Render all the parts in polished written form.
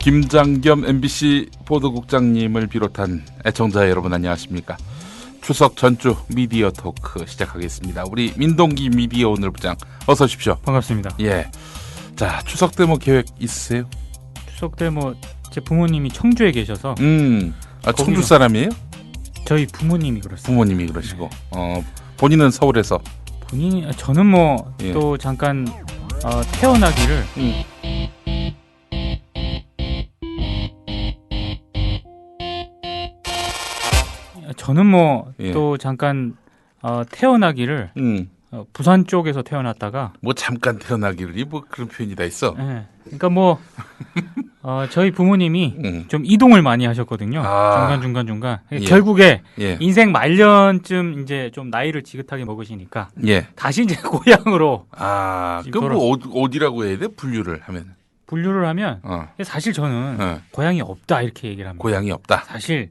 김장겸 MBC 보도국장님을 비롯한 애청자 여러분 안녕하십니까. 추석 전주 미디어 토크 시작하겠습니다. 우리 민동기 미디어 오늘 부장 어서 오십시오. 반갑습니다. 예. 자, 추석 때 뭐 계획 있으세요? 추석 때 뭐 제 부모님이 청주에 계셔서 청주 사람이에요? 저희 부모님이 그렇습니다. 부모님이 그러시고 본인은 서울에서 저는 뭐 또 잠깐 태어나기를 저는 뭐 또 잠깐 태어나기를 부산 쪽에서 태어났다가 뭐 잠깐 태어나기를 뭐 그런 표현이 다 있어. 네. 그러니까 뭐 저희 부모님이 좀 이동을 많이 하셨거든요. 중간. 결국에 인생 말년쯤 이제 좀 나이를 지긋하게 먹으시니까 다시 이제 고향으로. 그럼 뭐 어디라고 해야 돼? 분류를 하면 사실 저는 고향이 없다 이렇게 얘기를 합니다. 고향이 없다. 사실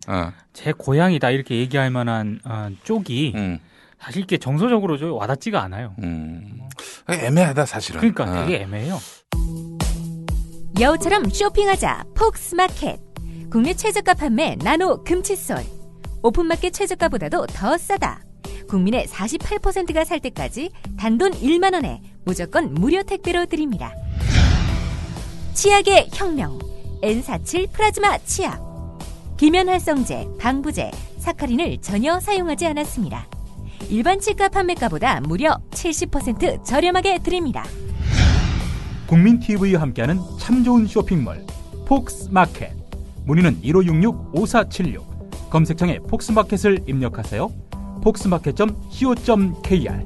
제 고향이다 이렇게 얘기할 만한 쪽이 사실 이렇게 정서적으로 좀 와닿지가 않아요. 애매하다 사실은. 그러니까 되게 애매해요. 여우처럼 쇼핑하자 폭스마켓. 국내 최저가 판매 나노 금칫솔. 오픈마켓 최저가보다도 더 싸다. 국민의 48%가 살 때까지 단돈 1만 원에 무조건 무료 택배로 드립니다. 치약의 혁명 N47 플라즈마 치약. 비면활성제, 방부제, 사카린을 전혀 사용하지 않았습니다. 일반 치과 판매가보다 무려 70% 저렴하게 드립니다. 국민TV와 함께하는 참 좋은 쇼핑몰 폭스마켓. 문의는 1566-5476. 검색창에 폭스마켓을 입력하세요. 폭스마켓.co.kr.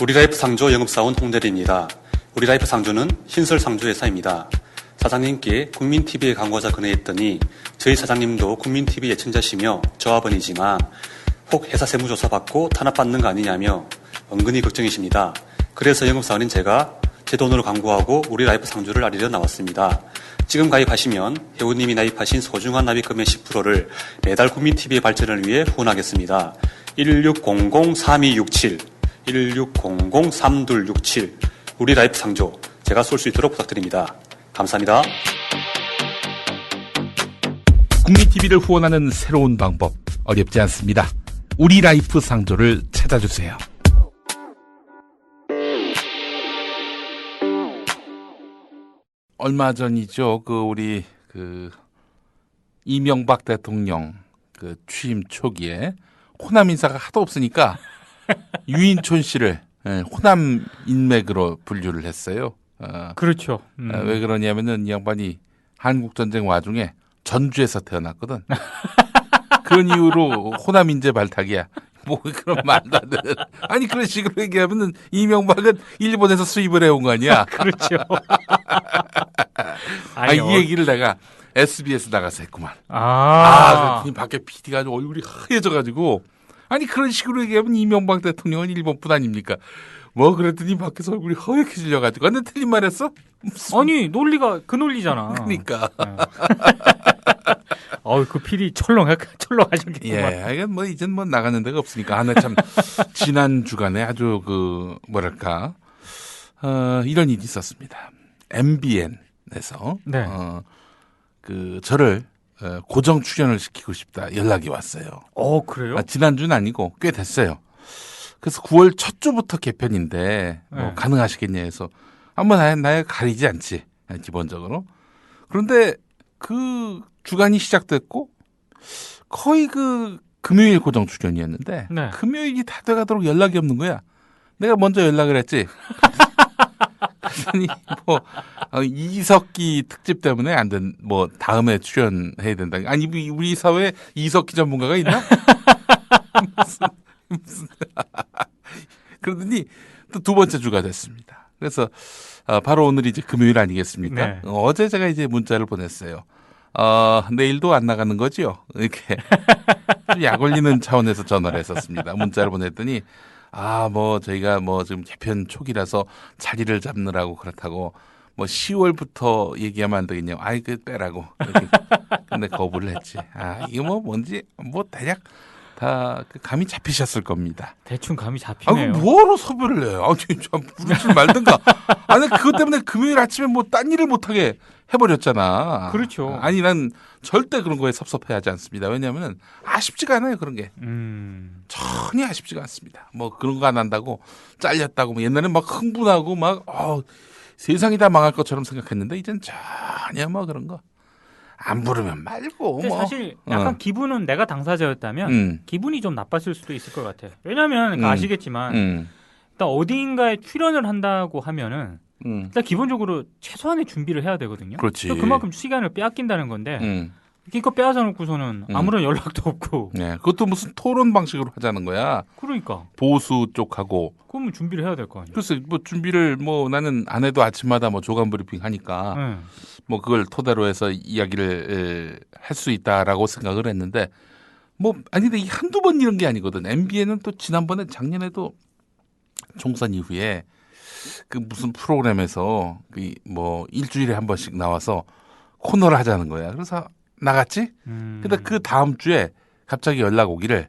우리라이프 상조 영업사원 홍대리입니다. 우리라이프 상조는 신설 상조회사입니다. 사장님께 국민TV에 광고하자 건의했더니 저희 사장님도 국민TV 예청자시며 조합원이지만 혹 회사 세무조사 받고 탄압받는 거 아니냐며 은근히 걱정이십니다. 그래서 영업사원인 제가 제 돈으로 광고하고 우리라이프 상조를 알리려 나왔습니다. 지금 가입하시면 회원님이 나입하신 소중한 납입금의 10%를 매달 국민TV의 발전을 위해 후원하겠습니다. 1600-3267 1600-3267 우리라이프 상조 제가 쏠 수 있도록 부탁드립니다. 감사합니다. 국민TV를 후원하는 새로운 방법 어렵지 않습니다. 우리라이프 상조를 찾아주세요. 얼마 전이죠. 우리 이명박 대통령 취임 초기에 호남 인사가 하도 없으니까 유인촌 씨를 호남 인맥으로 분류를 했어요. 그렇죠. 왜 그러냐면은 이 양반이 한국전쟁 와중에 전주에서 태어났거든. 그런 이유로 호남 인재 발탁이야. 뭐 그런 말도 안 되는. 아니 그런 식으로 얘기하면은 이명박은 일본에서 수입을 해온 거 아니야. 그렇죠. 이 얘기를 내가 SBS 나가서 했구만. 그랬더니 밖에 PD가 아주 얼굴이 하얘져가지고 아니 그런 식으로 얘기하면 이명박 대통령은 일본뿐 아닙니까? 뭐 그랬더니 밖에서 얼굴이 허옇게질려가지고 완전 틀린 말 했어? 아니 논리가 그 논리잖아. 그러니까. 그 PD 철렁하셨겠구만. 이건 뭐 이젠 뭐 나가는 데가 없으니까. 참 지난 주간에 아주 뭐랄까 이런 일이 있었습니다. MBN에서 저를 고정 출연을 시키고 싶다 연락이 왔어요. 그래요? 지난주는 아니고 꽤 됐어요. 그래서 9월 첫 주부터 개편인데 가능하시겠냐 해서 한번 나야 가리지 않지 기본적으로. 그런데 주간이 시작됐고 거의 금요일 고정 출연이었는데 금요일이 다 돼가도록 연락이 없는 거야. 내가 먼저 연락을 했지. 그랬더니 이석기 특집 때문에 안 된 다음에 출연해야 된다. 아니 우리 사회에 이석기 전문가가 있나? 무슨 그러더니 또 두 번째 주가 됐습니다. 그래서 바로 오늘이 이제 금요일 아니겠습니까? 어제 제가 이제 문자를 보냈어요. 내일도 안 나가는 거지요? 이렇게 약 올리는 차원에서 전화를 했었습니다. 문자를 보냈더니 저희가 지금 개편 초기라서 자리를 잡느라고 그렇다고 10월부터 얘기하면 안 되겠냐고. 빼라고. 근데 거부를 했지. 이게 뭔지 대략 다 감이 잡히셨을 겁니다. 대충 감이 잡히네요. 뭐하러 섭외를 해요? 참 부르지 말든가. 아니 그것 때문에 금요일 아침에 뭐 딴 일을 못하게 해버렸잖아. 그렇죠. 아니 난 절대 그런 거에 섭섭해하지 않습니다. 왜냐하면 아쉽지가 않아요 그런 게. 전혀 아쉽지가 않습니다. 뭐 그런 거 안 한다고 잘렸다고 뭐 옛날에 막 흥분하고 막 세상이 다 망할 것처럼 생각했는데 이젠 전혀 뭐 그런 거. 안 부르면 말고. 근데 사실 약간 기분은 내가 당사자였다면 기분이 좀 나빴을 수도 있을 것 같아요. 왜냐하면 아시겠지만 일단 어디인가에 출연을 한다고 하면은 일단 기본적으로 최소한의 준비를 해야 되거든요. 그렇지. 그만큼 시간을 빼앗긴다는 건데 기껏 빼앗아 놓고서는 아무런 연락도 없고. 네, 그것도 무슨 토론 방식으로 하자는 거야. 그러니까. 보수 쪽하고. 그러면 준비를 해야 될 거 아니에요. 글쎄, 뭐 준비를 뭐 나는 안 해도 아침마다 뭐 조간 브리핑 하니까 뭐 그걸 토대로 해서 이야기를 할 수 있다라고 생각을 했는데 뭐 아니 근데 한두 번 이런 게 아니거든. MBN은 또 지난번에 작년에도 총선 이후에 그 무슨 프로그램에서 뭐 일주일에 한 번씩 나와서 코너를 하자는 거야. 그래서 나갔지? 근데 그 다음 주에 갑자기 연락 오기를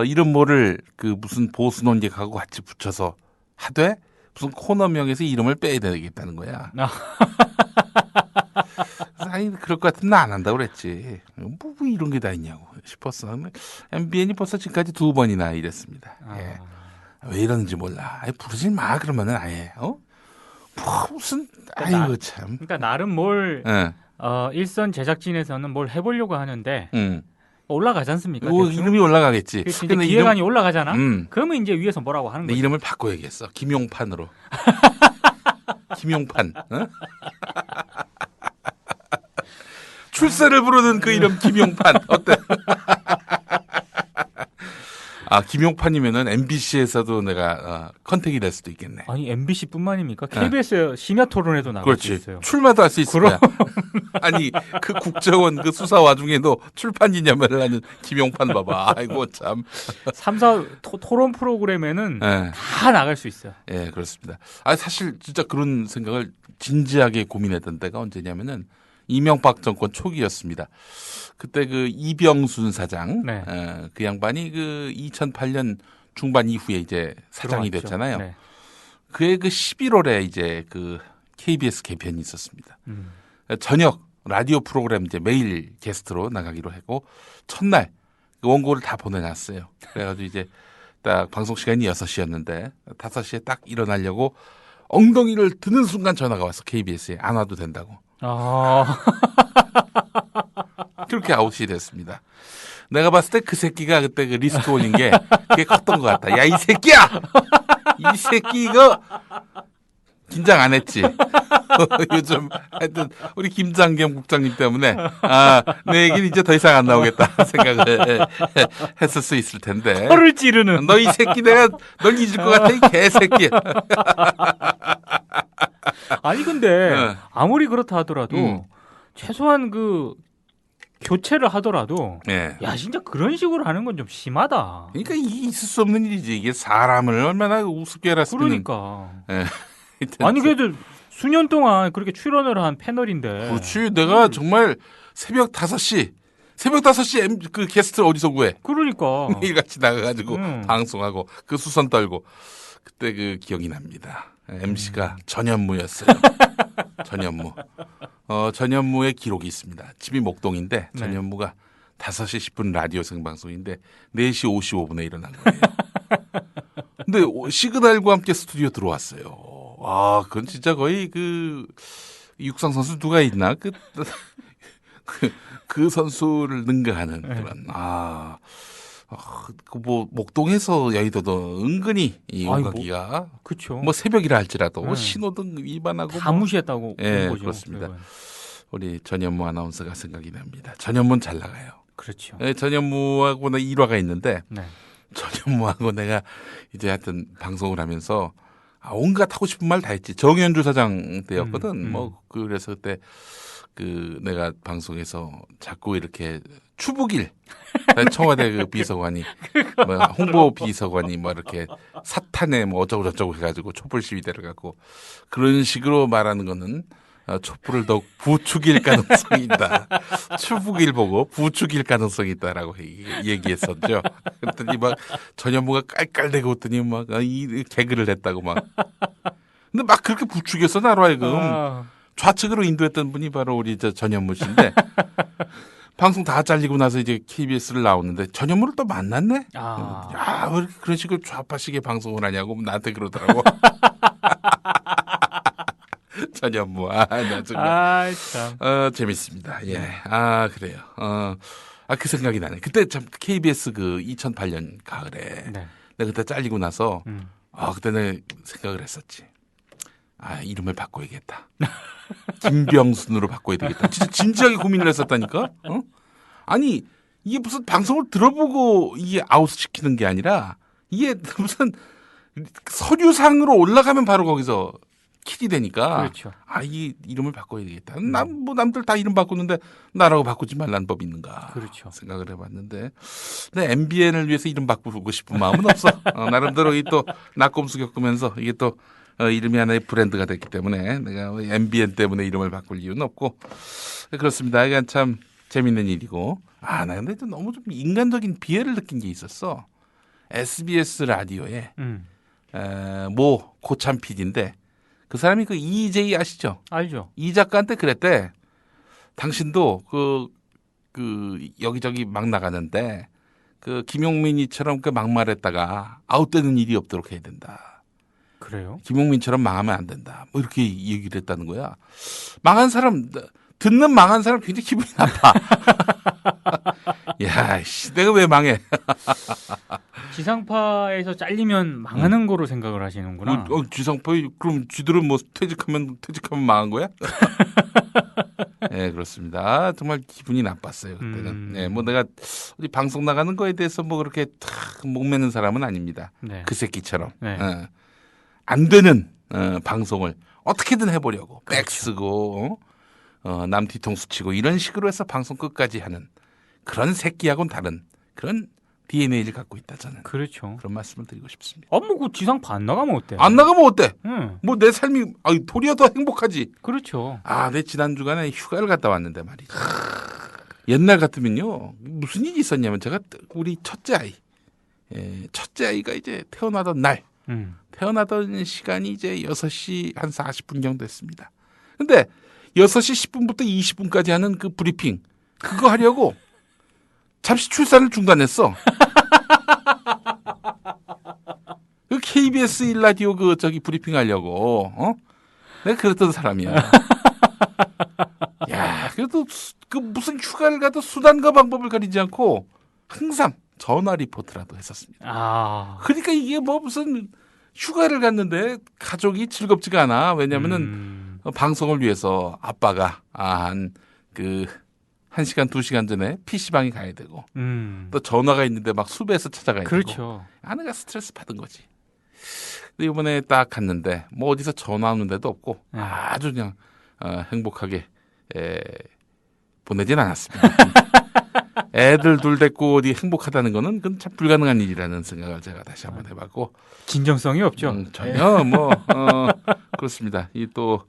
이름 뭐를 그 무슨 보수 논객하고 같이 붙여서 하되 무슨 코너명에서 이름을 빼야 되겠다는 거야. 아니 그럴 것 같으면 나 안 한다고 그랬지. 뭐 이런 게 다 있냐고 싶었어. MBN이 벌써 지금까지 2번이나 이랬습니다. 예. 왜 이러는지 몰라. 아예 부르지 마 그러면은 아예 뭐 무슨 아이고 참. 그러니까 나름 뭘 일선 제작진에서는 뭘 해보려고 하는데 올라가지 않습니까? 이름이 올라가겠지. 근데 기획안이 올라가잖아. 그러면 이제 위에서 뭐라고 하는 거지. 이름을 바꿔야겠어. 김용판으로. 김용판. 어? 출세를 부르는 그 이름 김용판 어때? 김용판이면은 MBC에서도 내가 컨택이 될 수도 있겠네. 아니 MBC뿐만입니까? KBS에 심야 토론에도 나갈 수 있어요. 출마도 할 수 있을 거야. 아니 그 국정원 그 수사 와중에도 출판 기념회를 하는 김용판 봐봐. 아이고 참. 3사 토론 프로그램에는 다 나갈 수 있어요. 예, 그렇습니다. 사실 진짜 그런 생각을 진지하게 고민했던 때가 언제냐면은 이명박 정권 초기였습니다. 그때 그 이병순 사장, 그 양반이 그 2008년 중반 이후에 이제 사장이 들어왔죠. 됐잖아요. 네. 그해 그 11월에 이제 그 KBS 개편이 있었습니다. 저녁 라디오 프로그램 이제 매일 게스트로 나가기로 했고 첫날 그 원고를 다 보내놨어요. 그래가지고 이제 딱 방송 시간이 6시였는데 5시에 딱 일어나려고 엉덩이를 드는 순간 전화가 왔어. KBS에 안 와도 된다고. 그렇게 아웃이 됐습니다. 내가 봤을 때 그 새끼가 그때 그 리스크온인 게 그게 컸던 것 같다. 야, 이 새끼야! 이 새끼 이거 긴장 안 했지? 요즘 하여튼 우리 김장겸 국장님 때문에 내 얘기는 이제 더 이상 안 나오겠다 생각을 했을 수 있을 텐데. 혀를 찌르는. 너 이 새끼 내가 널 잊을 것 같아 이 개새끼야. 아니 근데 아무리 그렇다 하더라도 최소한 그 교체를 하더라도 야 진짜 그런 식으로 하는 건 좀 심하다. 그러니까 이게 있을 수 없는 일이지. 이게 사람을 얼마나 우습게 알았으면. 그러니까. 아니 그래도 수년 동안 그렇게 출연을 한 패널인데. 그렇지. 내가 정말 새벽 5시 그 게스트 어디서 구해? 그러니까. 매일같이 나가가지고 방송하고 그 수선 떨고 그때 그 기억이 납니다. MC가 전현무였어요. 전현무. 전현무의 기록이 있습니다. 집이 목동인데 전현무가 5시 10분 라디오 생방송인데 4시 55분에 일어난 거예요. 근데 시그널과 함께 스튜디오 들어왔어요. 그건 진짜 거의 그 육상 선수 누가 있나? 그 선수를 능가하는 그런 뭐 목동에서 여의도도 은근히 이 오가기가 그렇죠. 뭐 새벽이라 할지라도 신호등 위반하고 다 무시했다고 예, 거죠. 그렇습니다. 그건. 우리 전현무 아나운서가 생각이 납니다. 전현무는 잘 나가요. 그렇죠. 예, 전현무하고 나 일화가 있는데 전현무하고 내가 이제 하여튼 방송을 하면서 온갖 하고 싶은 말 다 했지. 정현주 사장 때였거든. 뭐 그래서 그때 그 내가 방송에서 자꾸 이렇게 추부길 청와대 그 비서관이 뭐 홍보 비서관이 뭐 이렇게 사탄에 뭐 어쩌고 저쩌고 해가지고 촛불 시위대를 갖고 그런 식으로 말하는 거는 촛불을 더욱 부추길 가능성이 있다. 추북일보고 부추길 가능성이 있다라고 얘기했었죠. 그랬더니 막 전현무가 깔깔대고 웃더니 막 이 개그를 했다고 막. 근데 막 그렇게 부추겼어 나로 하여금. 좌측으로 인도했던 분이 바로 우리 전현무 씨인데 방송 다 잘리고 나서 이제 KBS를 나오는데 전현무를 또 만났네. 야, 왜 그런 식으로 좌파식의 방송을 하냐고 나한테 그러더라고. 전현무, 나 정말. 참. 재밌습니다. 예. 그래요. 그 생각이 나네. 그때 참 KBS 그 2008년 가을에 내가 그때 잘리고 나서 그때 내가 생각을 했었지. 이름을 바꿔야겠다. 김병순으로 바꿔야 되겠다. 진짜 진지하게 고민을 했었다니까. 아니 이게 무슨 방송을 들어보고 이게 아웃시키는 게 아니라 이게 무슨 서류상으로 올라가면 바로 거기서 킬이 되니까. 그렇죠. 이 이름을 바꿔야 되겠다. 남들 다 이름 바꾸는데 나라고 바꾸지 말라는 법이 있는가. 그렇죠. 생각을 해봤는데, 근데 MBN을 위해서 이름 바꾸고 싶은 마음은 없어. 나름대로 또 낙곰수 겪으면서 이게 또 이름이 하나의 브랜드가 됐기 때문에 내가 MBN 때문에 이름을 바꿀 이유는 없고 그렇습니다. 이건 참 재밌는 일이고. 나 근데 또 너무 좀 인간적인 비애를 느낀 게 있었어. SBS 라디오에 모 고참 PD인데 그 사람이 그 EJ 아시죠? 알죠. 이 작가한테 그랬대. 당신도 그 여기저기 막 나가는데 그 김용민이처럼 그 막말했다가 아웃되는 일이 없도록 해야 된다. 그래요? 김용민처럼 망하면 안 된다. 뭐 이렇게 얘기를 했다는 거야. 망한 사람, 듣는 망한 사람 굉장히 기분이 나빠. 야, 내가 왜 망해? 지상파에서 잘리면 망하는 거로 생각을 하시는구나. 지상파에 그럼 쥐들은 뭐 퇴직하면 망한 거야? 네, 그렇습니다. 정말 기분이 나빴어요 그때는. 네, 뭐 내가 어디 방송 나가는 거에 대해서 뭐 그렇게 탁 목매는 사람은 아닙니다. 네. 그 새끼처럼. 네. 안 되는 방송을 어떻게든 해보려고 그렇죠. 백 쓰고 남 뒤통수 치고 이런 식으로 해서 방송 끝까지 하는 그런 새끼하고는 다른 그런 DNA를 갖고 있다 저는. 그렇죠. 그런 말씀을 드리고 싶습니다. 뭐 그 지상파 안 나가면 어때? 안 나가면 어때? 뭐 내 삶이 도리어 더 행복하지. 그렇죠. 내 지난 주간에 휴가를 갔다 왔는데 말이죠. 옛날 같으면요 무슨 일이 있었냐면 제가 우리 첫째 아이가 이제 태어나던 날. 태어나던 시간이 이제 6시 한 40분 정도 됐습니다. 근데 6시 10분부터 20분까지 하는 그 브리핑 그거 하려고 잠시 출산을 중단했어. 그 KBS 1라디오 브리핑 하려고 내가 그랬던 사람이야. 야, 그래도 그 무슨 휴가를 가도 수단과 방법을 가리지 않고 항상 전화 리포트라도 했었습니다. 그러니까 이게 뭐 무슨 휴가를 갔는데 가족이 즐겁지가 않아. 왜냐면은 방송을 위해서 아빠가 한 1시간, 2시간 전에 PC방에 가야 되고 또 전화가 있는데 막 수배해서 찾아가야 그렇죠. 되고. 아내가 스트레스 받은 거지. 근데 이번에 딱 갔는데 뭐 어디서 전화 오는 데도 없고 아주 그냥 행복하게 보내진 않았습니다. 애들 둘 데리고 어디 행복하다는 거는 그건 참 불가능한 일이라는 생각을 제가 다시 한번 해봤고. 진정성이 없죠. 전혀 그렇습니다. 이 또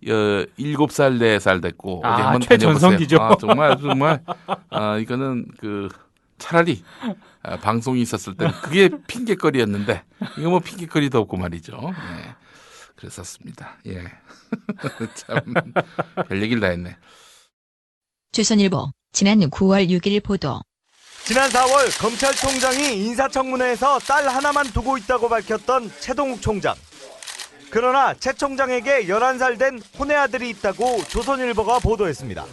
7살, 4살 됐고 어디 한번 최전성기죠. 정말 이거는 차라리 방송이 있었을 때는 그게 핑계거리였는데 이거 뭐 핑계거리도 없고 말이죠. 네. 그랬었습니다. 예. 참 별 얘기를 다 했네. 조선일보 지난 9월 6일 보도. 지난 4월 검찰총장이 인사청문회에서 딸 하나만 두고 있다고 밝혔던 최동욱 총장. 그러나 최 총장에게 11살 된 혼외 아들이 있다고 조선일보가 보도했습니다.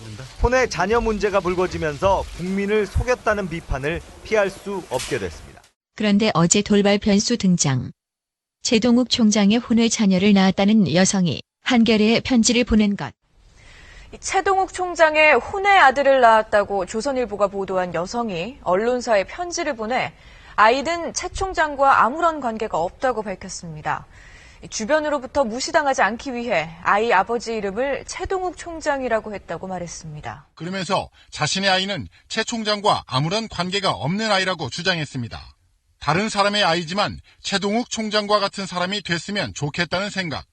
혼외 자녀 문제가 불거지면서 국민을 속였다는 비판을 피할 수 없게 됐습니다. 그런데 어제 돌발 변수 등장. 최동욱 총장의 혼외 자녀를 낳았다는 여성이 한겨레에 편지를 보낸 것. 최동욱 총장의 혼외 아들을 낳았다고 조선일보가 보도한 여성이 언론사에 편지를 보내 아이는 최 총장과 아무런 관계가 없다고 밝혔습니다. 주변으로부터 무시당하지 않기 위해 아이 아버지 이름을 최동욱 총장이라고 했다고 말했습니다. 그러면서 자신의 아이는 최 총장과 아무런 관계가 없는 아이라고 주장했습니다. 다른 사람의 아이지만 최동욱 총장과 같은 사람이 됐으면 좋겠다는 생각.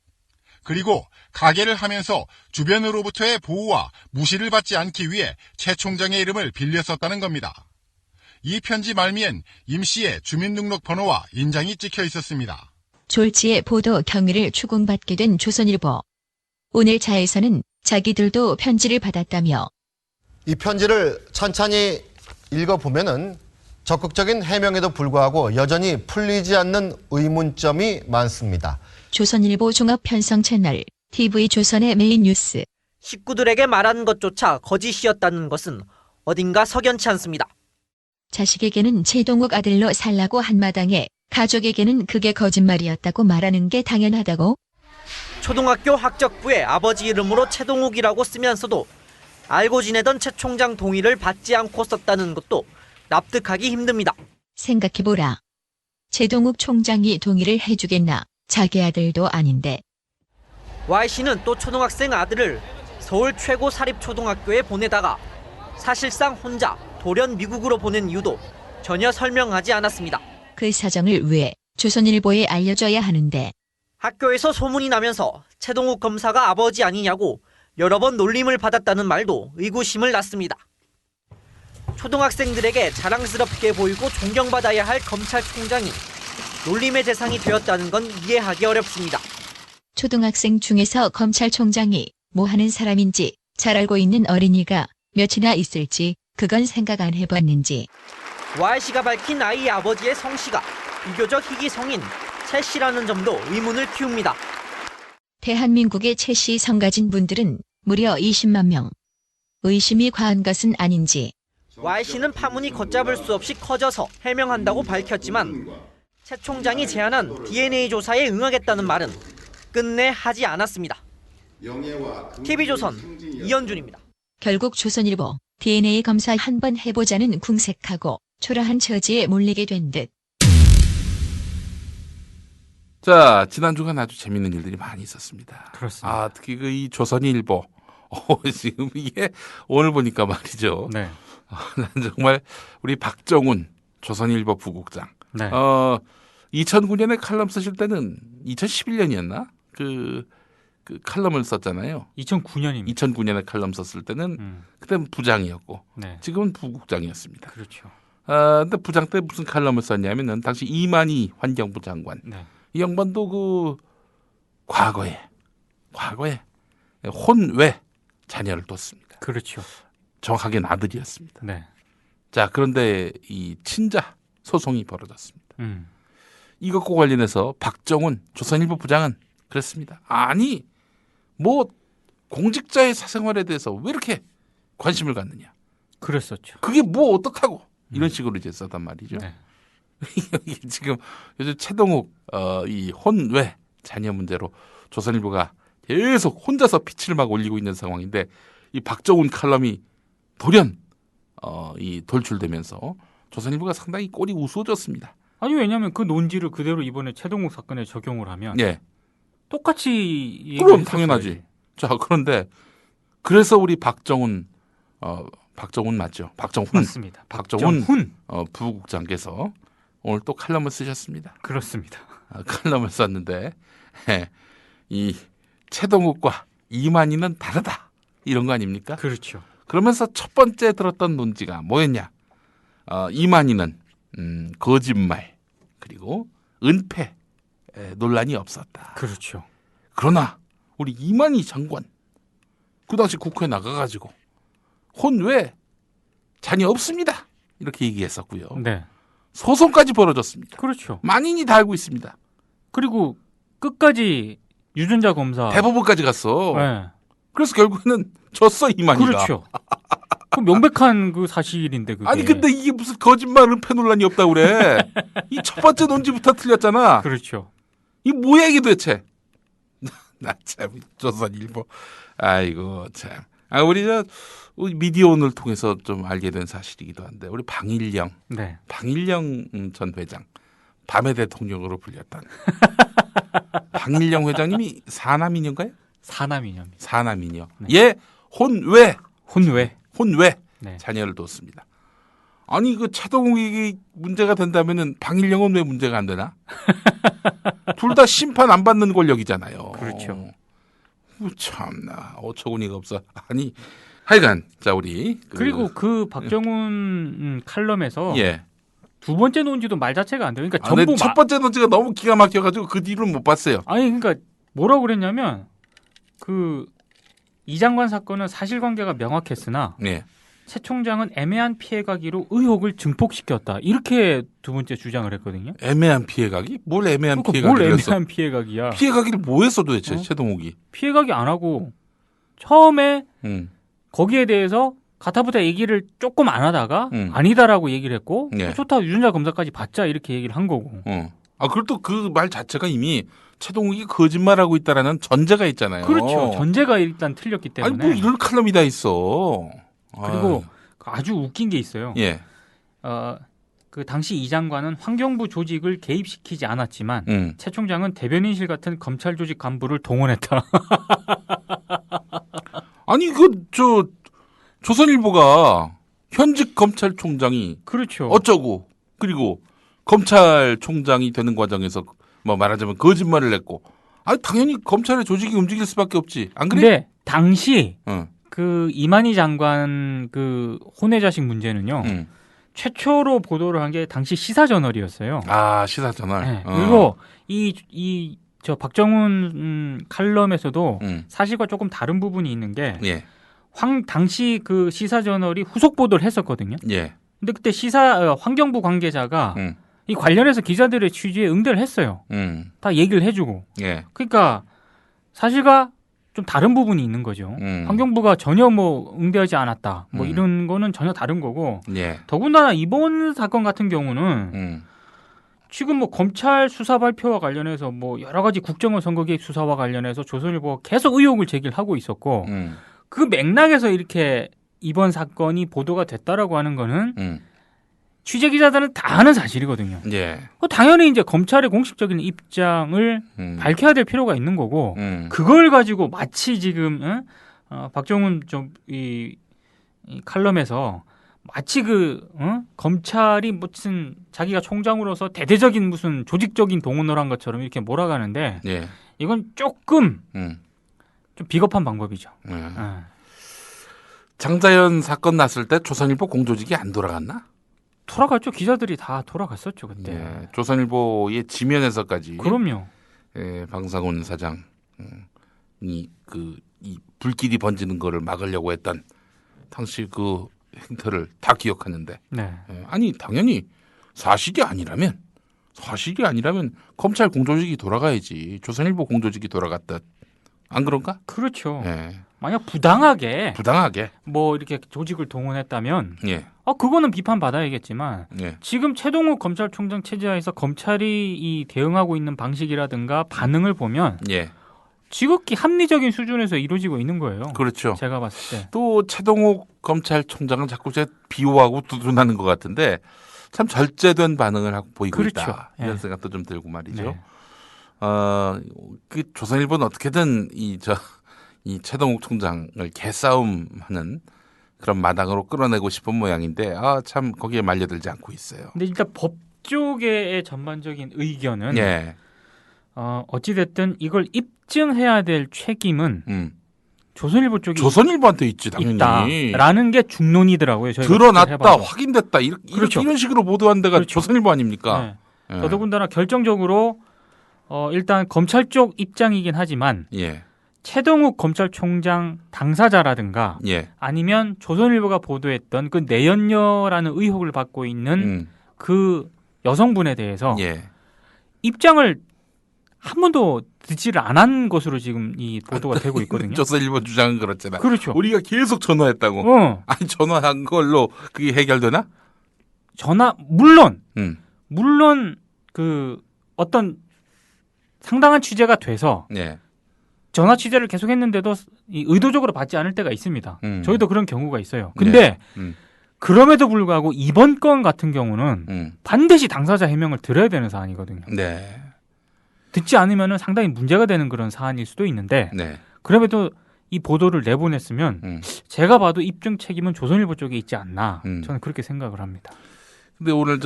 그리고 가게를 하면서 주변으로부터의 보호와 무시를 받지 않기 위해 최 총장의 이름을 빌려 썼다는 겁니다. 이 편지 말미엔 임 씨의 주민등록 번호와 인장이 찍혀 있었습니다. 졸지의 보도 경위를 추궁받게 된 조선일보. 오늘 자에서는 자기들도 편지를 받았다며 이 편지를 천천히 읽어보면은 적극적인 해명에도 불구하고 여전히 풀리지 않는 의문점이 많습니다. 조선일보 종합편성 채널 TV조선의 메인 뉴스. 식구들에게 말한 것조차 거짓이었다는 것은 어딘가 석연치 않습니다. 자식에게는 최동욱 아들로 살라고 한마당에 가족에게는 그게 거짓말이었다고 말하는 게 당연하다고? 초등학교 학적부에 아버지 이름으로 최동욱이라고 쓰면서도 알고 지내던 최 총장 동의를 받지 않고 썼다는 것도 납득하기 힘듭니다. 생각해보라. 최동욱 총장이 동의를 해주겠나? 자기 아들도 아닌데. Y씨는 또 초등학생 아들을 서울 최고 사립초등학교에 보내다가 사실상 혼자 돌연 미국으로 보낸 이유도 전혀 설명하지 않았습니다. 그 사정을 왜 조선일보에 알려줘야 하는데. 학교에서 소문이 나면서 최동욱 검사가 아버지 아니냐고 여러 번 놀림을 받았다는 말도 의구심을 낳습니다. 초등학생들에게 자랑스럽게 보이고 존경받아야 할 검찰총장이 놀림의 대상이 되었다는 건 이해하기 어렵습니다. 초등학생 중에서 검찰총장이 뭐 하는 사람인지 잘 알고 있는 어린이가 몇이나 있을지 그건 생각 안 해봤는지. Y씨가 밝힌 아이 아버지의 성씨가 비교적 희귀성인 최 씨라는 점도 의문을 키웁니다. 대한민국의 최 씨 성 가진 분들은 무려 20만 명. 의심이 과한 것은 아닌지. Y씨는 파문이 걷잡을 수 없이 커져서 해명한다고 밝혔지만 최 총장이 제안한 DNA 조사에 응하겠다는 말은 끝내 하지 않았습니다. TV조선 이현준입니다. 결국 조선일보 DNA 검사 한번 해보자는 궁색하고 초라한 처지에 몰리게 된 듯. 자, 지난 주간 아주 재밌는 일들이 많이 있었습니다. 그렇습니다. 아, 특히 그 이 조선일보. 지금 이게 오늘 보니까 말이죠. 네. 난 정말 우리 박정훈 조선일보 부국장. 네. 2009년에 칼럼 쓰실 때는 2011년이었나? 그 칼럼을 썼잖아요. 2009년입니다. 2009년에 칼럼 썼을 때는 그때는 부장이었고 네. 지금은 부국장이었습니다. 그렇죠. 근데 부장 때 무슨 칼럼을 썼냐면은 당시 이만희 환경부 장관. 네. 이 양반도 그 과거에 혼외 자녀를 뒀습니다. 그렇죠. 정확하게는 아들이었습니다. 네. 자, 그런데 이 친자 소송이 벌어졌습니다. 이것과 관련해서 박정훈 조선일보 부장은 그랬습니다. 아니, 뭐 공직자의 사생활에 대해서 왜 이렇게 관심을 갖느냐. 그랬었죠. 그게 뭐 어떡하고 이런 식으로 이제 썼단 말이죠. 네. 지금 요즘 최동욱 이 혼외 자녀 문제로 조선일보가 계속 혼자서 피치를 막 올리고 있는 상황인데 이 박정훈 칼럼이 돌연 이 돌출되면서 조선일보가 상당히 꼴이 우스워졌습니다. 아니 왜냐하면 그 논지를 그대로 이번에 최동욱 사건에 적용을 하면 예. 똑같이 그럼 당연하지. 자, 그런데 그래서 우리 박정훈 맞죠? 박정훈 맞습니다. 박정훈 부국장께서 오늘 또 칼럼을 쓰셨습니다. 그렇습니다. 칼럼을 썼는데 이 최동욱과 이만희는 다르다 이런 거 아닙니까? 그렇죠. 그러면서 첫 번째 들었던 논지가 뭐였냐? 이만희는 거짓말 그리고 은폐 논란이 없었다. 그렇죠. 그러나 우리 이만희 장관 그 당시 국회에 나가가지고 혼외 자녀 없습니다 이렇게 얘기했었고요. 네. 소송까지 벌어졌습니다. 그렇죠. 만인이 다 알고 있습니다. 그리고 끝까지 유전자 검사 대법원까지 갔어. 네. 그래서 결국에는 졌어 이만희가. 그렇죠. 그 명백한 그 사실인데 그게. 아니 근데 이게 무슨 거짓말 은폐 논란이 없다고 그래. 이 첫 번째 논지부터 틀렸잖아. 그렇죠. 이 뭐야 이게 도대체. 나 참 조선일보. 아이고 참. 우리 미디어온을 통해서 좀 알게 된 사실이기도 한데 우리 방일영 전 회장 밤의 대통령으로 불렸던 방일영 회장님이 사남이녀인가요? 사남이녀. 네. 예, 혼외 네. 자녀를 뒀습니다. 아니 그 최동욱이 문제가 된다면은 방일영은 왜 문제가 안 되나? 둘 다 심판 안 받는 권력이잖아요. 그렇죠. 참나 어처구니가 없어. 아니 하여간 자 우리 그리고 그 박정훈 칼럼에서 예. 두 번째 논지도 말 자체가 안 돼요. 그러니까 전부 첫 번째 논지가 너무 기가 막혀가지고 그 뒤로는 못 봤어요. 아니 그러니까 뭐라고 그랬냐면 그 이 장관 사건은 사실관계가 명확했으나 예. 최 총장은 애매한 피해가기로 의혹을 증폭시켰다. 이렇게 두 번째 주장을 했거든요. 애매한 피해가기? 뭘 애매한 그러니까 피해가기를 뭘 했어? 애매한 피해가기야. 피해가기를 뭐 했어 도대체 최동욱이? 피해가기 안 하고 처음에 거기에 대해서 가타부타 얘기를 조금 안 하다가 아니다라고 얘기를 했고 네. 좋다 유전자 검사까지 받자 이렇게 얘기를 한 거고. 아 그리고 또 그 말 자체가 이미 최동욱이 거짓말하고 있다라는 전제가 있잖아요. 그렇죠. 전제가 일단 틀렸기 때문에. 아니 뭐 이런 칼럼이 다 있어. 그리고 아주 웃긴 게 있어요. 예. 그 당시 이 장관은 환경부 조직을 개입시키지 않았지만 최 총장은 대변인실 같은 검찰 조직 간부를 동원했다. 아니 조선일보가 현직 검찰총장이 그렇죠. 어쩌고 그리고 검찰총장이 되는 과정에서 뭐 말하자면 거짓말을 했고, 아니 당연히 검찰의 조직이 움직일 수밖에 없지. 안 그래? 근데 당시 그 이만희 장관 그 혼외자식 문제는요. 최초로 보도를 한 게 당시 시사저널이었어요. 아 시사저널. 네. 그리고 저 박정훈 칼럼에서도 사실과 조금 다른 부분이 있는 게 예. 당시 그 시사저널이 후속 보도를 했었거든요. 예. 근데 그때 환경부 관계자가 이 관련해서 기자들의 취지에 응대를 했어요. 다 얘기를 해주고. 예. 그러니까 사실과 좀 다른 부분이 있는 거죠. 환경부가 전혀 뭐 응대하지 않았다. 뭐 이런 거는 전혀 다른 거고. 예. 더군다나 이번 사건 같은 경우는 지금 뭐 검찰 수사 발표와 관련해서 뭐 여러 가지 국정원 선거 개입 수사와 관련해서 조선일보가 계속 의혹을 제기하고 있었고 그 맥락에서 이렇게 이번 사건이 보도가 됐다라고 하는 거는 취재 기자들은 다 아는 사실이거든요. 예. 당연히 이제 검찰의 공식적인 입장을 밝혀야 될 필요가 있는 거고 그걸 가지고 마치 지금 박정훈 이 칼럼에서 마치 검찰이 무슨 자기가 총장으로서 대대적인 무슨 조직적인 동원을 한 것처럼 이렇게 몰아가는데 예. 이건 조금 좀 비겁한 방법이죠. 장자연 사건 났을 때 조선일보 공조직이 안 돌아갔나? 돌아갔죠. 기자들이 다 돌아갔었죠 그때. 예, 조선일보의 지면에서까지. 그럼요. 예, 방상훈 사장 이 불길이 번지는 거를 막으려고 했던 당시 그 행태를 다 기억하는데. 네. 예, 아니 당연히 사실이 아니라면 검찰 공조직이 돌아가야지. 조선일보 공조직이 돌아갔다. 안 그런가? 그렇죠. 예. 만약 부당하게 뭐 이렇게 조직을 동원했다면 예. 그거는 비판받아야겠지만 예. 지금 최동욱 검찰총장 체제하에서 검찰이 이 대응하고 있는 방식이라든가 반응을 보면 예. 지극히 합리적인 수준에서 이루어지고 있는 거예요. 그렇죠. 제가 봤을 때. 또 최동욱 검찰총장은 자꾸 비호하고 두둔하는 것 같은데 참 절제된 반응을 하고 보이고 그렇죠. 있다. 이런 네. 생각도 좀 들고 말이죠. 네. 그 조선일보는 어떻게든 이 최동욱 총장을 개싸움하는 그런 마당으로 끌어내고 싶은 모양인데 참 거기에 말려들지 않고 있어요. 근데 일단 법조계의 전반적인 의견은 예. 어찌됐든 이걸 입증해야 될 책임은 조선일보 쪽이 조선일보한테 있지 당연히. 있다라는 게 중론이더라고요. 드러났다, 확인됐다 그렇죠. 이런 식으로 보도한 데가 그렇죠. 조선일보 아닙니까? 네. 더더군다나 결정적으로 일단 검찰 쪽 입장이긴 하지만 예. 최동욱 검찰총장 당사자라든가 아니면 조선일보가 보도했던 그 내연녀라는 의혹을 받고 있는 그 여성분에 대해서 입장을 한 번도 듣지를 안 한 것으로 지금 이 보도가 되고 있거든요. 조선일보 주장은 그렇잖아. 그렇죠. 우리가 계속 전화했다고. 아니 전화한 걸로 그게 해결되나? 물론 그 어떤 상당한 취재가 돼서 전화 취재를 계속했는데도 의도적으로 받지 않을 때가 있습니다. 저희도 그런 경우가 있어요. 근데 그럼에도 불구하고 이번 건 같은 경우는 반드시 당사자 해명을 들어야 되는 사안이거든요. 네. 듣지 않으면 상당히 문제가 되는 그런 사안일 수도 있는데 그럼에도 이 보도를 내보냈으면 제가 봐도 입증 책임은 조선일보 쪽에 있지 않나 저는 그렇게 생각을 합니다. 근데 오늘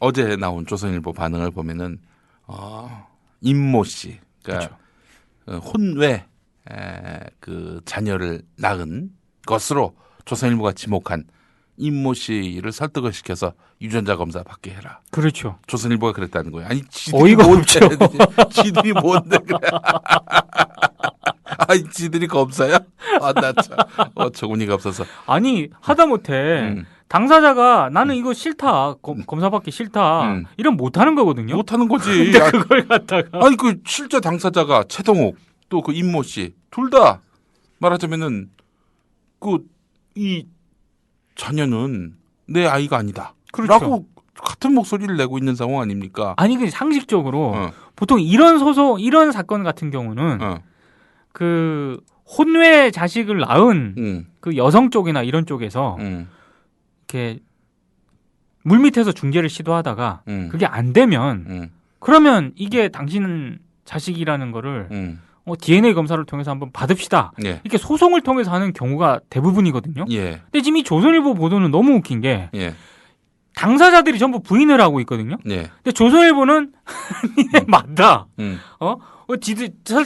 어제 나온 조선일보 반응을 보면은 임모 씨, 그러니까 혼외 그 자녀를 낳은 것으로 조선일보가 지목한 임모 씨를 설득을 시켜서 유전자 검사 받게 해라. 그렇죠. 조선일보가 그랬다는 거예요. 아니 어이가 없죠. 지들이 뭔데 그래. 아니 지들이 검사야? 나 참 어처구니가 없어서. 아니 하다못해 당사자가 나는 이거 싫다, 검사 받기 싫다 이런 못하는 거거든요. 못하는 거지. 근데 그걸 갖다가 아니 그 실제 당사자가 최동욱 또 그 임모 씨 둘 다 말하자면은 이 자녀는 내 아이가 아니다. 그렇죠. 라고 같은 목소리를 내고 있는 상황 아닙니까? 아니 그 상식적으로 보통 이런 사건 같은 경우는 그 혼외 자식을 낳은 그 여성 쪽이나 이런 쪽에서 이렇게 물밑에서 중재를 시도하다가 그게 안 되면 그러면 이게 당신 자식이라는 거를 DNA 검사를 통해서 한번 받읍시다. 예. 이렇게 소송을 통해서 하는 경우가 대부분이거든요. 예. 근데 지금 이 조선일보 보도는 너무 웃긴 게 예. 당사자들이 전부 부인을 하고 있거든요. 예. 근데 조선일보는 맞다.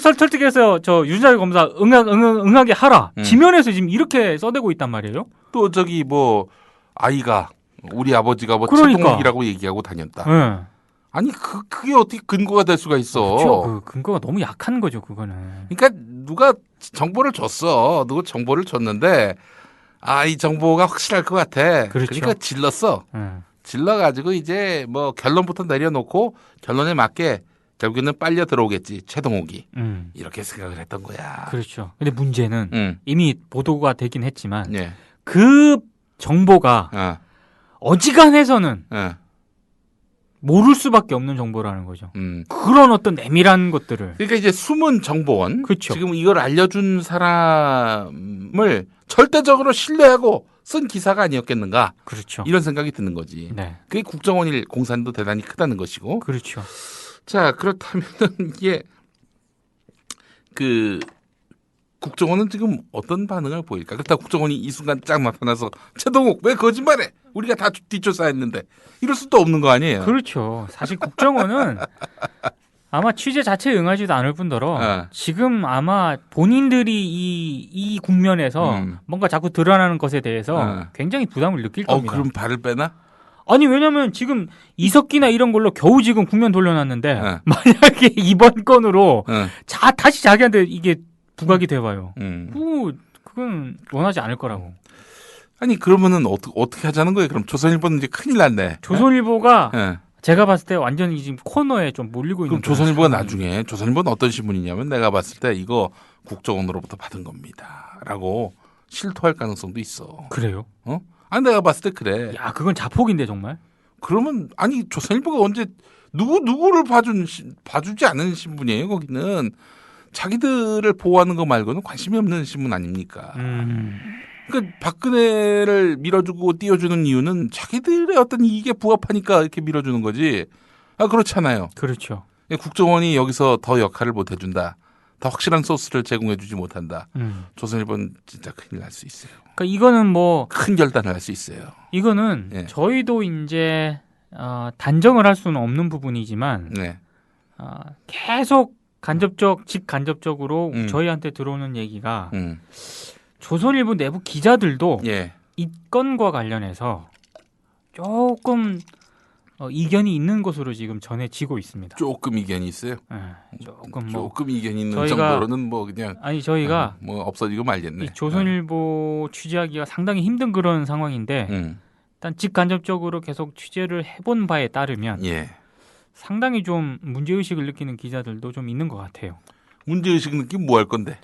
설득해서 저 유전자 검사 응하게 하라. 지면에서 지금 이렇게 써대고 있단 말이에요. 또 저기 뭐 아이가 우리 아버지가 뭐 그러니까. 최동욱이라고 얘기하고 다녔다. 네. 아니 그게 어떻게 근거가 될 수가 있어? 그렇죠. 그 근거가 너무 약한 거죠, 그거는. 그러니까 누가 정보를 줬어. 누가 정보를 줬는데 이 정보가 확실할 것 같아. 그렇죠. 그러니까 질렀어. 질러가지고 이제 뭐 결론부터 내려놓고 결론에 맞게 결국에는 빨려 들어오겠지 최동욱이. 이렇게 생각을 했던 거야. 그렇죠. 근데 문제는 이미 보도가 되긴 했지만 예. 그 정보가 어지간해서는 모를 수밖에 없는 정보라는 거죠. 그런 어떤 내밀한 것들을. 그러니까 이제 숨은 정보원. 그렇죠. 지금 이걸 알려준 사람을 절대적으로 신뢰하고 쓴 기사가 아니었겠는가. 그렇죠. 이런 생각이 드는 거지. 네. 그게 국정원일 공산도 대단히 크다는 것이고. 그렇죠. 자, 그렇다면은 이게 그 국정원은 지금 어떤 반응을 보일까? 그렇다고 국정원이 이 순간 쫙 나타나서 최동욱 왜 거짓말해? 우리가 다 뒷조사했는데 이럴 수도 없는 거 아니에요? 그렇죠. 사실 국정원은 아마 취재 자체에 응하지도 않을 뿐더러 지금 아마 본인들이 이 국면에서 뭔가 자꾸 드러나는 것에 대해서 굉장히 부담을 느낄 겁니다. 그럼 발을 빼나? 아니 왜냐면 지금 이석기나 이런 걸로 겨우 지금 국면 돌려놨는데 만약에 이번 건으로 다시 자기한테 이게 부각이 돼봐요. 그건 원하지 않을 거라고. 아니 그러면은 어떻게 하자는 거예요? 그럼 조선일보는 이제 큰일 났네. 조선일보가 제가 봤을 때 완전히 지금 코너에 좀 몰리고 있는. 그럼 조선일보가 나중에 조선일보는 어떤 신문이냐면 내가 봤을 때 이거 국정원으로부터 받은 겁니다라고 실토할 가능성도 있어. 그래요? 아니 내가 봤을 때 그래. 야 그건 자폭인데 정말. 그러면 아니 조선일보가 언제 누구를 봐주지 않은 신문이에요. 거기는 자기들을 보호하는 거 말고는 관심이 없는 신문 아닙니까? 그러니까 박근혜를 밀어주고 띄워주는 이유는 자기들의 어떤 이익에 부합하니까 이렇게 밀어주는 거지. 그렇잖아요. 그렇죠. 국정원이 여기서 더 역할을 못 해준다. 더 확실한 소스를 제공해주지 못한다. 조선일보는 진짜 큰일 날 수 있어요. 그러니까 이거는 뭐 큰 결단을 할 수 있어요. 이거는 저희도 이제 단정을 할 수는 없는 부분이지만 계속 직간접적으로 저희한테 들어오는 얘기가 조선일보 내부 기자들도 이 건과 관련해서 조금 이견이 있는 것으로 지금 전해지고 있습니다. 조금 이견이 있어요? 조금 이견이 있는 정도로는 뭐 그냥 저희가 뭐 없어지고 말겠네. 이 조선일보 취재하기가 상당히 힘든 그런 상황인데 일단 직간접적으로 계속 취재를 해본 바에 따르면 상당히 좀 문제의식을 느끼는 기자들도 좀 있는 것 같아요. 문제의식 느끼면 뭐 할 건데?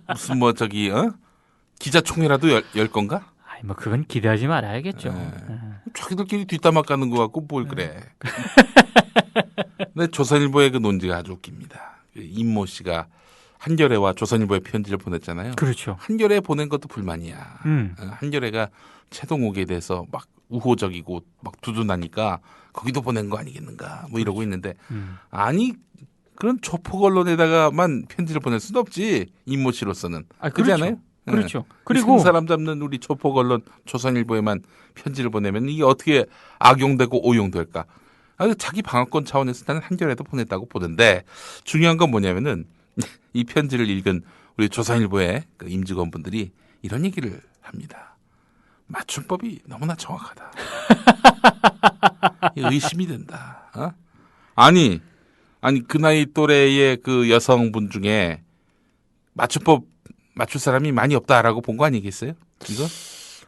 무슨 뭐 저기 기자총회라도 열 건가? 뭐 그건 기대하지 말아야겠죠. 자기들끼리 뒷담화 까는 거 같고 뭘 그래. 근데 조선일보의 그 논지가 아주 웃깁니다. 임모 씨가 한겨레와 조선일보에 편지를 보냈잖아요. 그렇죠. 한겨레에 보낸 것도 불만이야. 한겨레가 최동욱에 대해서 막 우호적이고 막 두둔하니까 거기도 보낸 거 아니겠는가 뭐 이러고 있는데 아니 그런 조폭 언론에다가만 편지를 보낼 수는 없지. 임모 씨로서는. 그렇지 않아요? 그렇죠. 그리고 사람 잡는 우리 조폭 언론 조선일보에만 편지를 보내면 이게 어떻게 악용되고 오용될까? 자기 방어권 차원에서 나는 한겨레도 보냈다고 보는데 중요한 건 뭐냐면은 이 편지를 읽은 우리 조선일보의 그 임직원분들이 이런 얘기를 합니다. 맞춤법이 너무나 정확하다. 의심이 된다. 어? 아니 그 나이 또래의 그 여성분 중에 맞춤법 맞출 사람이 많이 없다라고 본 거 아니겠어요? 이거?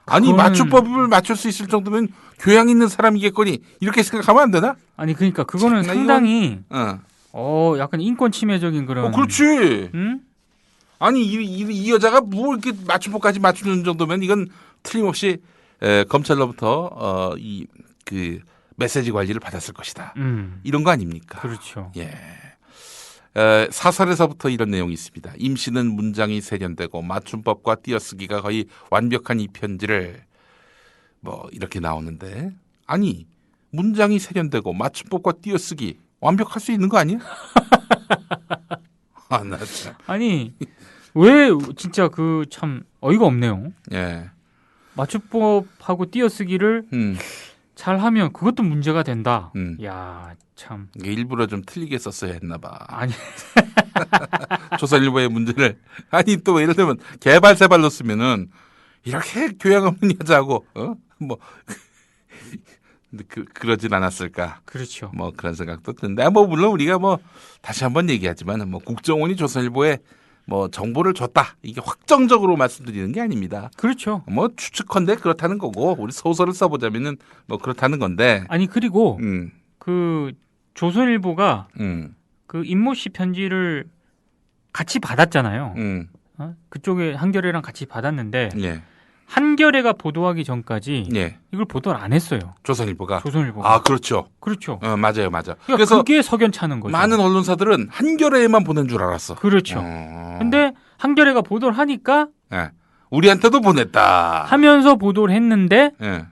아니 맞춤법을 맞출 수 있을 정도면 교양 있는 사람이겠거니 이렇게 생각하면 안 되나? 아니 그러니까 그거는 상당히 약간 인권 침해적인 그런. 그렇지. 응? 아니 이 여자가 뭐 이렇게 맞춤법까지 맞추는 정도면 이건 틀림없이 검찰로부터 이 그 메시지 관리를 받았을 것이다. 이런 거 아닙니까? 그렇죠. 예. 사설에서부터 이런 내용이 있습니다. 임 씨는 문장이 세련되고 맞춤법과 띄어쓰기가 거의 완벽한 이 편지를 뭐 이렇게 나오는데 아니 문장이 세련되고 맞춤법과 띄어쓰기 완벽할 수 있는 거 아니야? 나 참. 아니 왜 진짜 그 참 어이가 없네요. 예. 맞춤법하고 띄어쓰기를 잘하면 그것도 문제가 된다. 야, 참. 일부러 좀 틀리게 썼어야 했나 봐. 아니. 조선일보의 문제를. 아니, 또 예를 들면 개발세발로 쓰면은 이렇게 교양 없는 여자하고, 근데 그러진 않았을까. 그렇죠. 뭐 그런 생각도 드는데, 물론 우리가 다시 한번 얘기하지만, 국정원이 조선일보에 정보를 줬다. 이게 확정적으로 말씀드리는 게 아닙니다. 그렇죠. 추측컨대 그렇다는 거고, 우리 소설을 써보자면은 그렇다는 건데. 아니, 그리고, 그, 조선일보가, 그 임모 씨 편지를 같이 받았잖아요. 그쪽에 한겨레랑 같이 받았는데, 예. 한겨레가 보도하기 전까지 예. 이걸 보도를 안 했어요. 조선일보가. 아, 그렇죠. 그렇죠. 맞아요. 그러니까 그래서 그게 석연찮은 거죠. 많은 언론사들은 한겨레에만 보낸 줄 알았어. 그렇죠. 근데 한겨레가 보도를 하니까 예. 우리한테도 보냈다 하면서 보도를 했는데 예.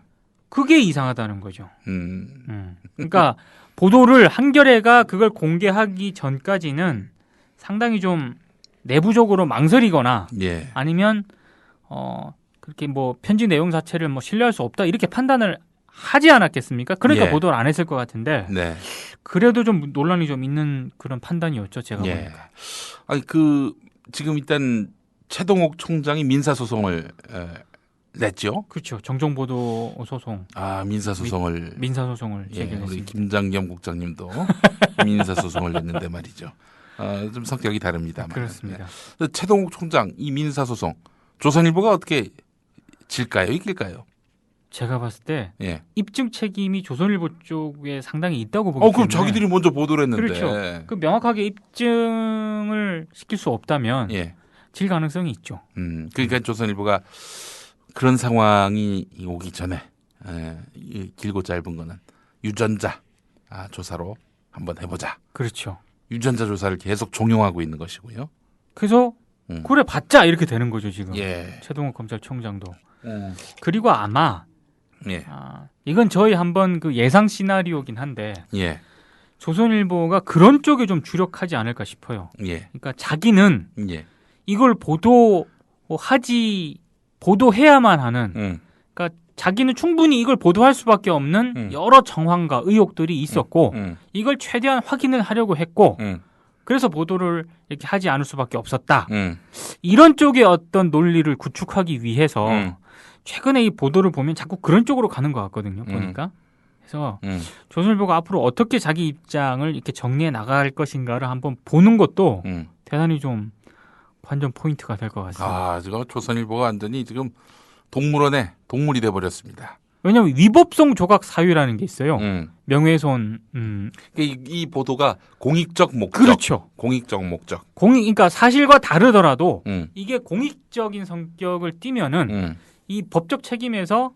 그게 이상하다는 거죠. 그러니까 보도를 한겨레가 그걸 공개하기 전까지는 상당히 좀 내부적으로 망설이거나 예. 아니면 그렇게 편지 내용 자체를 신뢰할 수 없다 이렇게 판단을 하지 않았겠습니까? 그러니까 예. 보도를 안 했을 것 같은데 네. 그래도 좀 논란이 좀 있는 그런 판단이었죠. 제가 보니까. 아니 지금 일단 최동욱 총장이 민사소송을 냈죠. 그렇죠. 정정보도 소송. 민사소송을 제기했습니다. 우리 김장겸 국장님도 민사소송을 냈는데 말이죠. 좀 성격이 다릅니다만. 그렇습니다. 최동욱 총장 이 민사소송 조선일보가 어떻게 질까요? 이길까요? 제가 봤을 때 예. 입증 책임이 조선일보 쪽에 상당히 있다고 보기 때문에. 그럼 자기들이 먼저 보도를 했는데. 그렇죠. 그 명확하게 입증을 시킬 수 없다면 예. 질 가능성이 있죠. 그러니까 조선일보가 그런 상황이 오기 전에 이 길고 짧은 거는 유전자 조사로 한번 해보자. 그렇죠. 유전자 조사를 계속 종용하고 있는 것이고요. 그래서 그래 봤자 이렇게 되는 거죠 지금. 예. 최동욱 검찰총장도. 그리고 아마 예. 이건 저희 한번 그 예상 시나리오긴 한데 예. 조선일보가 그런 쪽에 좀 주력하지 않을까 싶어요. 예. 그러니까 자기는 예. 이걸 보도해야만 하는. 그러니까 자기는 충분히 이걸 보도할 수밖에 없는 여러 정황과 의혹들이 있었고 이걸 최대한 확인을 하려고 했고 그래서 보도를 이렇게 하지 않을 수밖에 없었다. 이런 쪽의 어떤 논리를 구축하기 위해서 최근에 이 보도를 보면 자꾸 그런 쪽으로 가는 것 같거든요. 보니까. 그래서 조선일보가 앞으로 어떻게 자기 입장을 이렇게 정리해 나갈 것인가를 한번 보는 것도 대단히 좀 관전 포인트가 될 것 같습니다. 지금 조선일보가 완전히 지금 동물이 돼버렸습니다. 왜냐하면 위법성 조각 사유라는 게 있어요. 명예훼손. 이 보도가 공익적 목적. 그렇죠. 공익적 목적. 그러니까 사실과 다르더라도 이게 공익적인 성격을 띠면은 이 법적 책임에서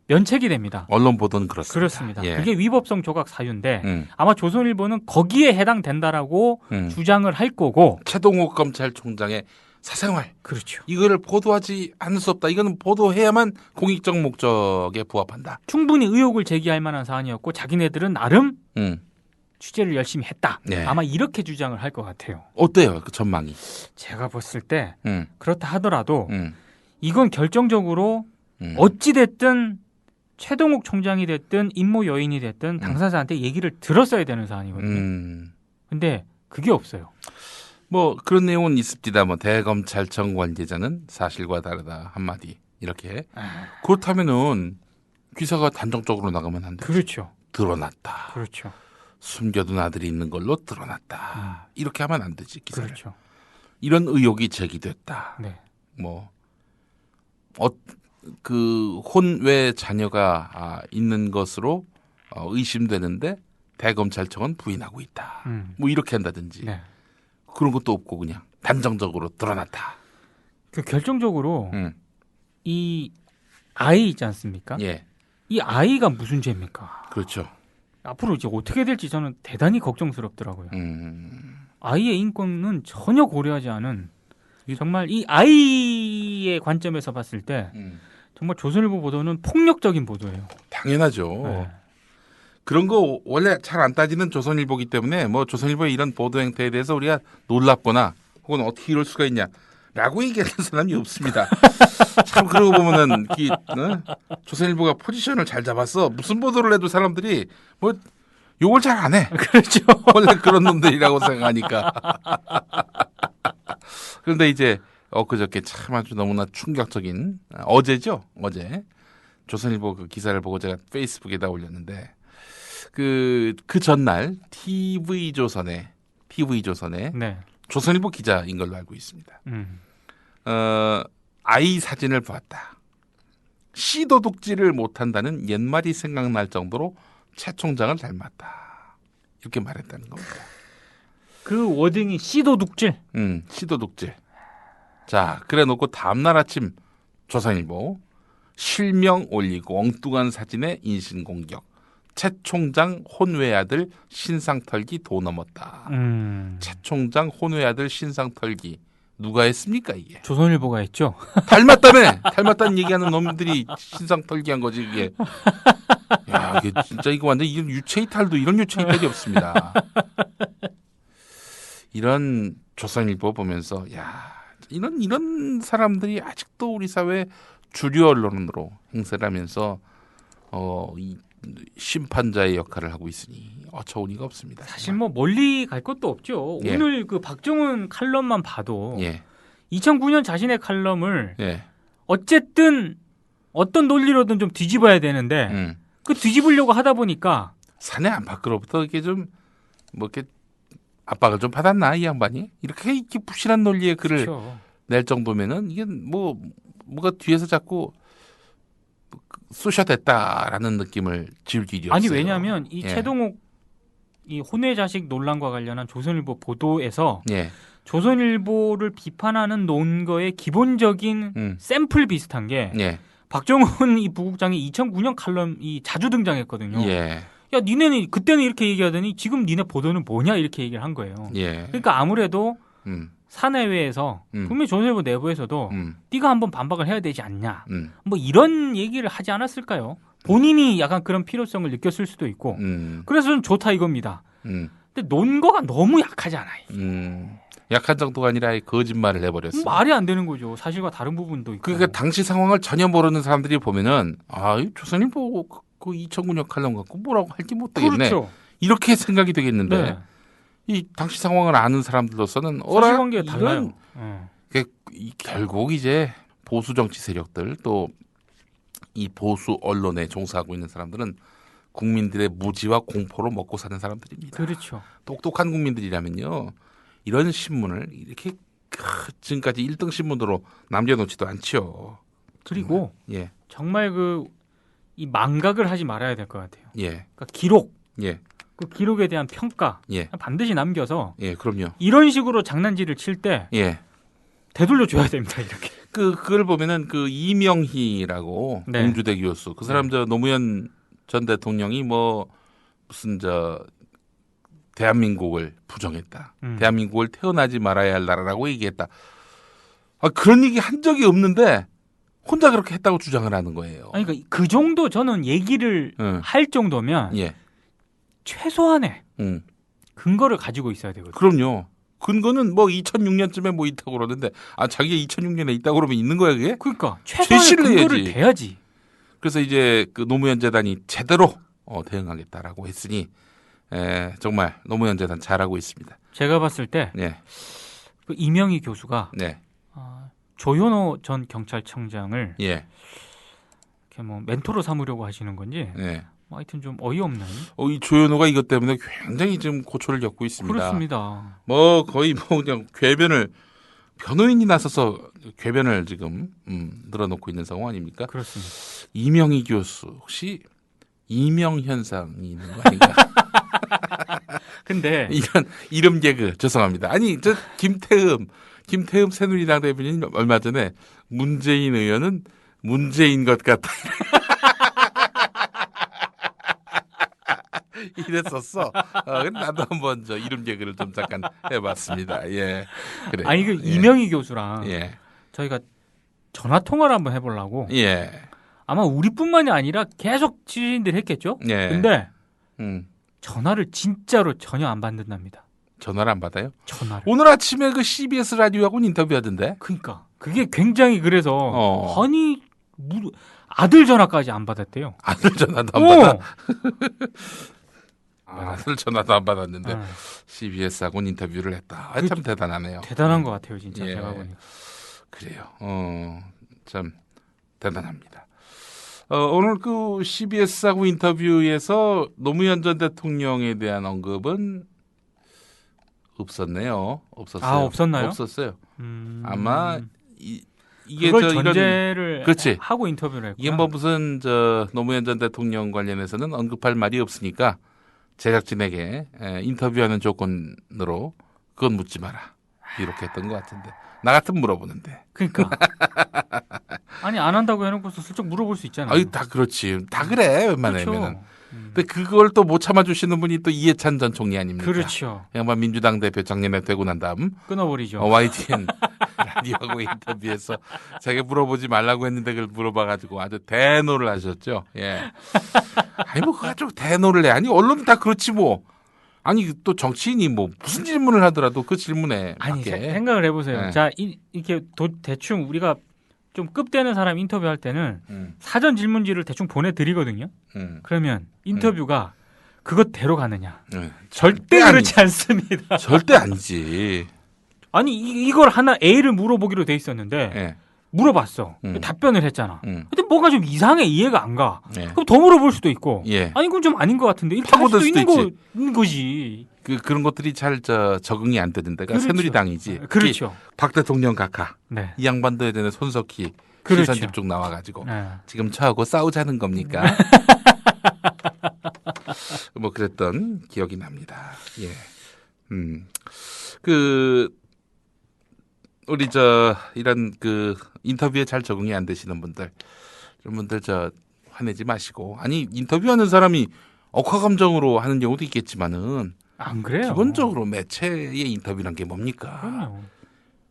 면책이 됩니다. 언론 보도는 그렇습니다. 그렇습니다. 예. 그게 위법성 조각 사유인데 아마 조선일보는 거기에 해당된다라고 주장을 할 거고. 최동욱 검찰총장의 사생활. 그렇죠. 이거를 보도하지 않을 수 없다. 이거는 보도해야만 공익적 목적에 부합한다. 충분히 의혹을 제기할 만한 사안이었고 자기네들은 나름 취재를 열심히 했다. 네. 아마 이렇게 주장을 할 것 같아요. 어때요? 그 전망이? 제가 봤을 때 그렇다 하더라도 이건 결정적으로 음. 어찌됐든 최동욱 총장이 됐든 임모 여인이 됐든 당사자한테 얘기를 들었어야 되는 사안이거든요. 근데 그게 없어요. 뭐 그런 내용은 있습니다. 뭐 대검찰청 관계자는 사실과 다르다 한마디 이렇게. 그렇다면은 기사가 단정적으로 나가면 안 되죠. 그렇죠. 드러났다. 그렇죠. 숨겨둔 아들이 있는 걸로 드러났다. 이렇게 하면 안 되지 기사를. 그렇죠. 이런 의혹이 제기됐다. 네. 뭐 그 혼외 자녀가 있는 것으로 의심되는데 대검찰청은 부인하고 있다. 뭐 이렇게 한다든지. 네. 그런 것도 없고 그냥 단정적으로 드러났다. 그 결정적으로 이 아이 있지 않습니까? 예. 이 아이가 무슨 죄입니까? 그렇죠. 앞으로 이제 어떻게 될지 저는 대단히 걱정스럽더라고요. 아이의 인권은 전혀 고려하지 않은 정말 이 아이의 관점에서 봤을 때 정말 조선일보 보도는 폭력적인 보도예요. 당연하죠. 네. 그런 거 원래 잘 안 따지는 조선일보기 때문에 뭐 조선일보의 이런 보도 행태에 대해서 우리가 놀랍거나 혹은 어떻게 이럴 수가 있냐라고 얘기하는 사람이 없습니다. 참 그러고 보면은 조선일보가 포지션을 잘 잡았어. 무슨 보도를 해도 사람들이 뭐 욕을 잘 안 해. 그렇죠. 원래 그런 놈들이라고 생각하니까. 그런데 이제 그저께 참 아주 너무나 충격적인 어제죠. 어제 조선일보 그 기사를 보고 제가 페이스북에다 올렸는데 그 전날 TV조선에 네. 조선일보 기자인 걸로 알고 있습니다. 아이 사진을 보았다. 씨도둑질을 못한다는 옛말이 생각날 정도로 최 총장을 닮았다. 이렇게 말했다는 겁니다. 그 워딩이 씨도둑질? 씨도둑질. 자, 그래 놓고 다음날 아침 조선일보 실명 올리고 엉뚱한 사진에 인신공격. 최 총장 혼외 아들 신상 털기 도 넘었다. 최 총장 혼외 아들 신상 털기. 누가 했습니까 이게? 조선일보가 했죠. 닮았다는 얘기하는 놈들이 신상 털기 한 거지 이게. 야, 이게 진짜 이거 완전 유체 이탈도 이런 유체 이탈이 없습니다. 이런 조선일보 보면서 야, 이런 사람들이 아직도 우리 사회 주류 언론으로 행세를 하면서 이 심판자의 역할을 하고 있으니 어처구니가 없습니다. 사실 뭐 멀리 갈 것도 없죠. 예. 오늘 그 박정훈 칼럼만 봐도 예. 2009년 자신의 칼럼을 예. 어쨌든 어떤 논리로든 좀 뒤집어야 되는데 그 뒤집으려고 하다 보니까 사내 안팎으로부터 이게 좀 뭐 이렇게 압박을 좀 받았나 이 양반이 이렇게 부실한 논리의 글을 그렇죠. 낼 정도면은 이게 뭐가 뒤에서 자꾸 쑤셔댔다라는 느낌을 지울 일이 없어요. 아니 왜냐하면 이 최동욱 이 혼외 자식 논란과 관련한 조선일보 보도에서 조선일보를 비판하는 논거의 기본적인 샘플 비슷한 게 박정훈 이 부국장이 2009년 칼럼 이 자주 등장했거든요. 야, 니네는 그때는 이렇게 얘기하더니 지금 니네 보도는 뭐냐 이렇게 얘기를 한 거예요. 그러니까 아무래도 사내외에서 분명히 조선일보 내부에서도 네가 한번 반박을 해야 되지 않냐. 뭐 이런 얘기를 하지 않았을까요? 본인이 약간 그런 필요성을 느꼈을 수도 있고. 그래서 저는 좋다 이겁니다. 근데 논거가 너무 약하잖아요. 약한 정도가 아니라 거짓말을 해버렸어요. 말이 안 되는 거죠. 사실과 다른 부분도 있고. 그러니까 당시 상황을 전혀 모르는 사람들이 보면은 이 조선일보 그 2009년 칼럼 갖고 뭐라고 할지 못 되겠네. 그렇죠. 이렇게 생각이 되겠는데 이 당시 상황을 아는 사람들로서는 사실관계가 달라요. 결국 이제 보수 정치 세력들 또 이 보수 언론에 종사하고 있는 사람들은 국민들의 무지와 공포로 먹고 사는 사람들입니다. 그렇죠. 똑똑한 국민들이라면요. 이런 신문을 이렇게 지금까지 1등 신문으로 남겨놓지도 않지요. 그리고 정말 이 망각을 하지 말아야 될 것 같아요. 그러니까 기록, 그 기록에 대한 평가 반드시 남겨서 그럼요. 이런 식으로 장난질을 칠 때 되돌려 줘야 됩니다. 이렇게. 그걸 보면은 그 이명희라고 공주대 교수 그 사람 저 노무현 전 대통령이 뭐 무슨 대한민국을 부정했다. 대한민국을 태어나지 말아야 할 나라라고 얘기했다. 그런 얘기 한 적이 없는데 혼자 그렇게 했다고 주장을 하는 거예요. 아니, 그러니까 그 정도 저는 얘기를 할 정도면 최소한의 근거를 가지고 있어야 되거든요. 그럼요. 근거는 뭐 2006년쯤에 뭐 있다고 그러는데 자기가 2006년에 있다고 그러면 있는 거야 그게? 그러니까 최소한의 근거를 대야지. 그래서 이제 그 노무현 재단이 제대로 대응하겠다라고 했으니 정말 노무현 재단 잘하고 있습니다. 제가 봤을 때 그 이명희 교수가 네. 조현호 전 경찰청장을 예. 이렇게 뭐 멘토로 삼으려고 하시는 건지 네. 뭐 하여튼 좀 어이없는. 이 조현호가 이것 때문에 굉장히 지금 고초를 겪고 있습니다. 그렇습니다. 뭐 거의 뭐 그냥 변호인이 나서서 궤변을 지금 늘어놓고 있는 상황 아닙니까? 그렇습니다. 이명희 교수 혹시 이명 현상이 있는 거 아닌가? 근데 이런 이름 개그 죄송합니다. 아니 저 김태흠 새누리당 대변인 얼마 전에 문재인 의원은 문재인 것 같다. 이랬었어. 나도 한번 저 이름 개그를 좀 잠깐 해봤습니다. 예. 그래. 아니 그 이명희 교수랑 저희가 전화 통화를 한번 해보려고. 예. 아마 우리뿐만이 아니라 계속 지인들이 했겠죠. 예. 근데 전화를 진짜로 전혀 안 받는답니다. 전화를 안 받아요? 전화를. 오늘 아침에 그 CBS 라디오하고는 인터뷰하던데. 그러니까 그게 굉장히 그래서 아니 아들 전화까지 안 받았대요. 아들 전화도 안 받아. 아들 전화도 안 받았는데 CBS하고는 인터뷰를 했다. 참 대단하네요. 대단한 것 같아요, 진짜 제가 보니까. 그래요. 참 대단합니다. 오늘 그 CBS하고 인터뷰에서 노무현 전 대통령에 대한 언급은 없었네요. 없었어요. 없었나요? 없었어요. 아마 이게 그걸 전제를 그렇지. 하고 인터뷰를 했구나. 이게 뭐 무슨 노무현 전 대통령 관련해서는 언급할 말이 없으니까 제작진에게 인터뷰하는 조건으로 그건 묻지 마라. 이렇게 했던 것 같은데. 나 같으면 물어보는데. 그러니까. 아니 안 한다고 해놓고서 슬쩍 물어볼 수 있잖아요. 다 그렇지. 다 그래 웬만하면은. 그렇죠. 근데 그걸 또 못 참아주시는 분이 또 이해찬 전 총리 아닙니까? 그렇죠. 양반 민주당 대표 작년에 되고 난 다음 끊어버리죠. YTN 라디오하고 인터뷰에서 자기가 물어보지 말라고 했는데 그걸 물어봐가지고 아주 대노를 하셨죠. 예. 아니 뭐 그거 좀 대노를 해. 아니 언론은 다 그렇지 뭐. 아니 또 정치인이 뭐 무슨 질문을 하더라도 그 질문에 아니 맞게. 생각을 해보세요. 네. 자 이렇게 대충 우리가 좀 급되는 사람 인터뷰할 때는 사전 질문지를 대충 보내드리거든요. 그러면 인터뷰가 그것대로 가느냐? 절대 그렇지 않습니다. 절대 아니지. 아니 이걸 하나 A를 물어보기로 돼 있었는데 물어봤어. 답변을 했잖아. 근데 뭐가 좀 이상해. 이해가 안 가. 그럼 더 물어볼 수도 있고. 아니 그건 좀 아닌 것 같은데 이렇게 할 수도 있는 거지. 그런 것들이 잘 적응이 안 되는 데가 그렇죠. 새누리당이지. 그렇죠. 박 대통령 각하. 네. 이 양반도 예전에 손석희 그렇죠. 시선 집중 나와가지고 지금 저하고 싸우자는 겁니까? 뭐 그랬던 기억이 납니다. 예. 우리 이런 인터뷰에 잘 적응이 안 되시는 분들, 이런 분들 화내지 마시고. 아니 인터뷰하는 사람이 억하 감정으로 하는 경우도 있겠지만은 안 그래요. 기본적으로 매체의 인터뷰란 게 뭡니까? 그럼요.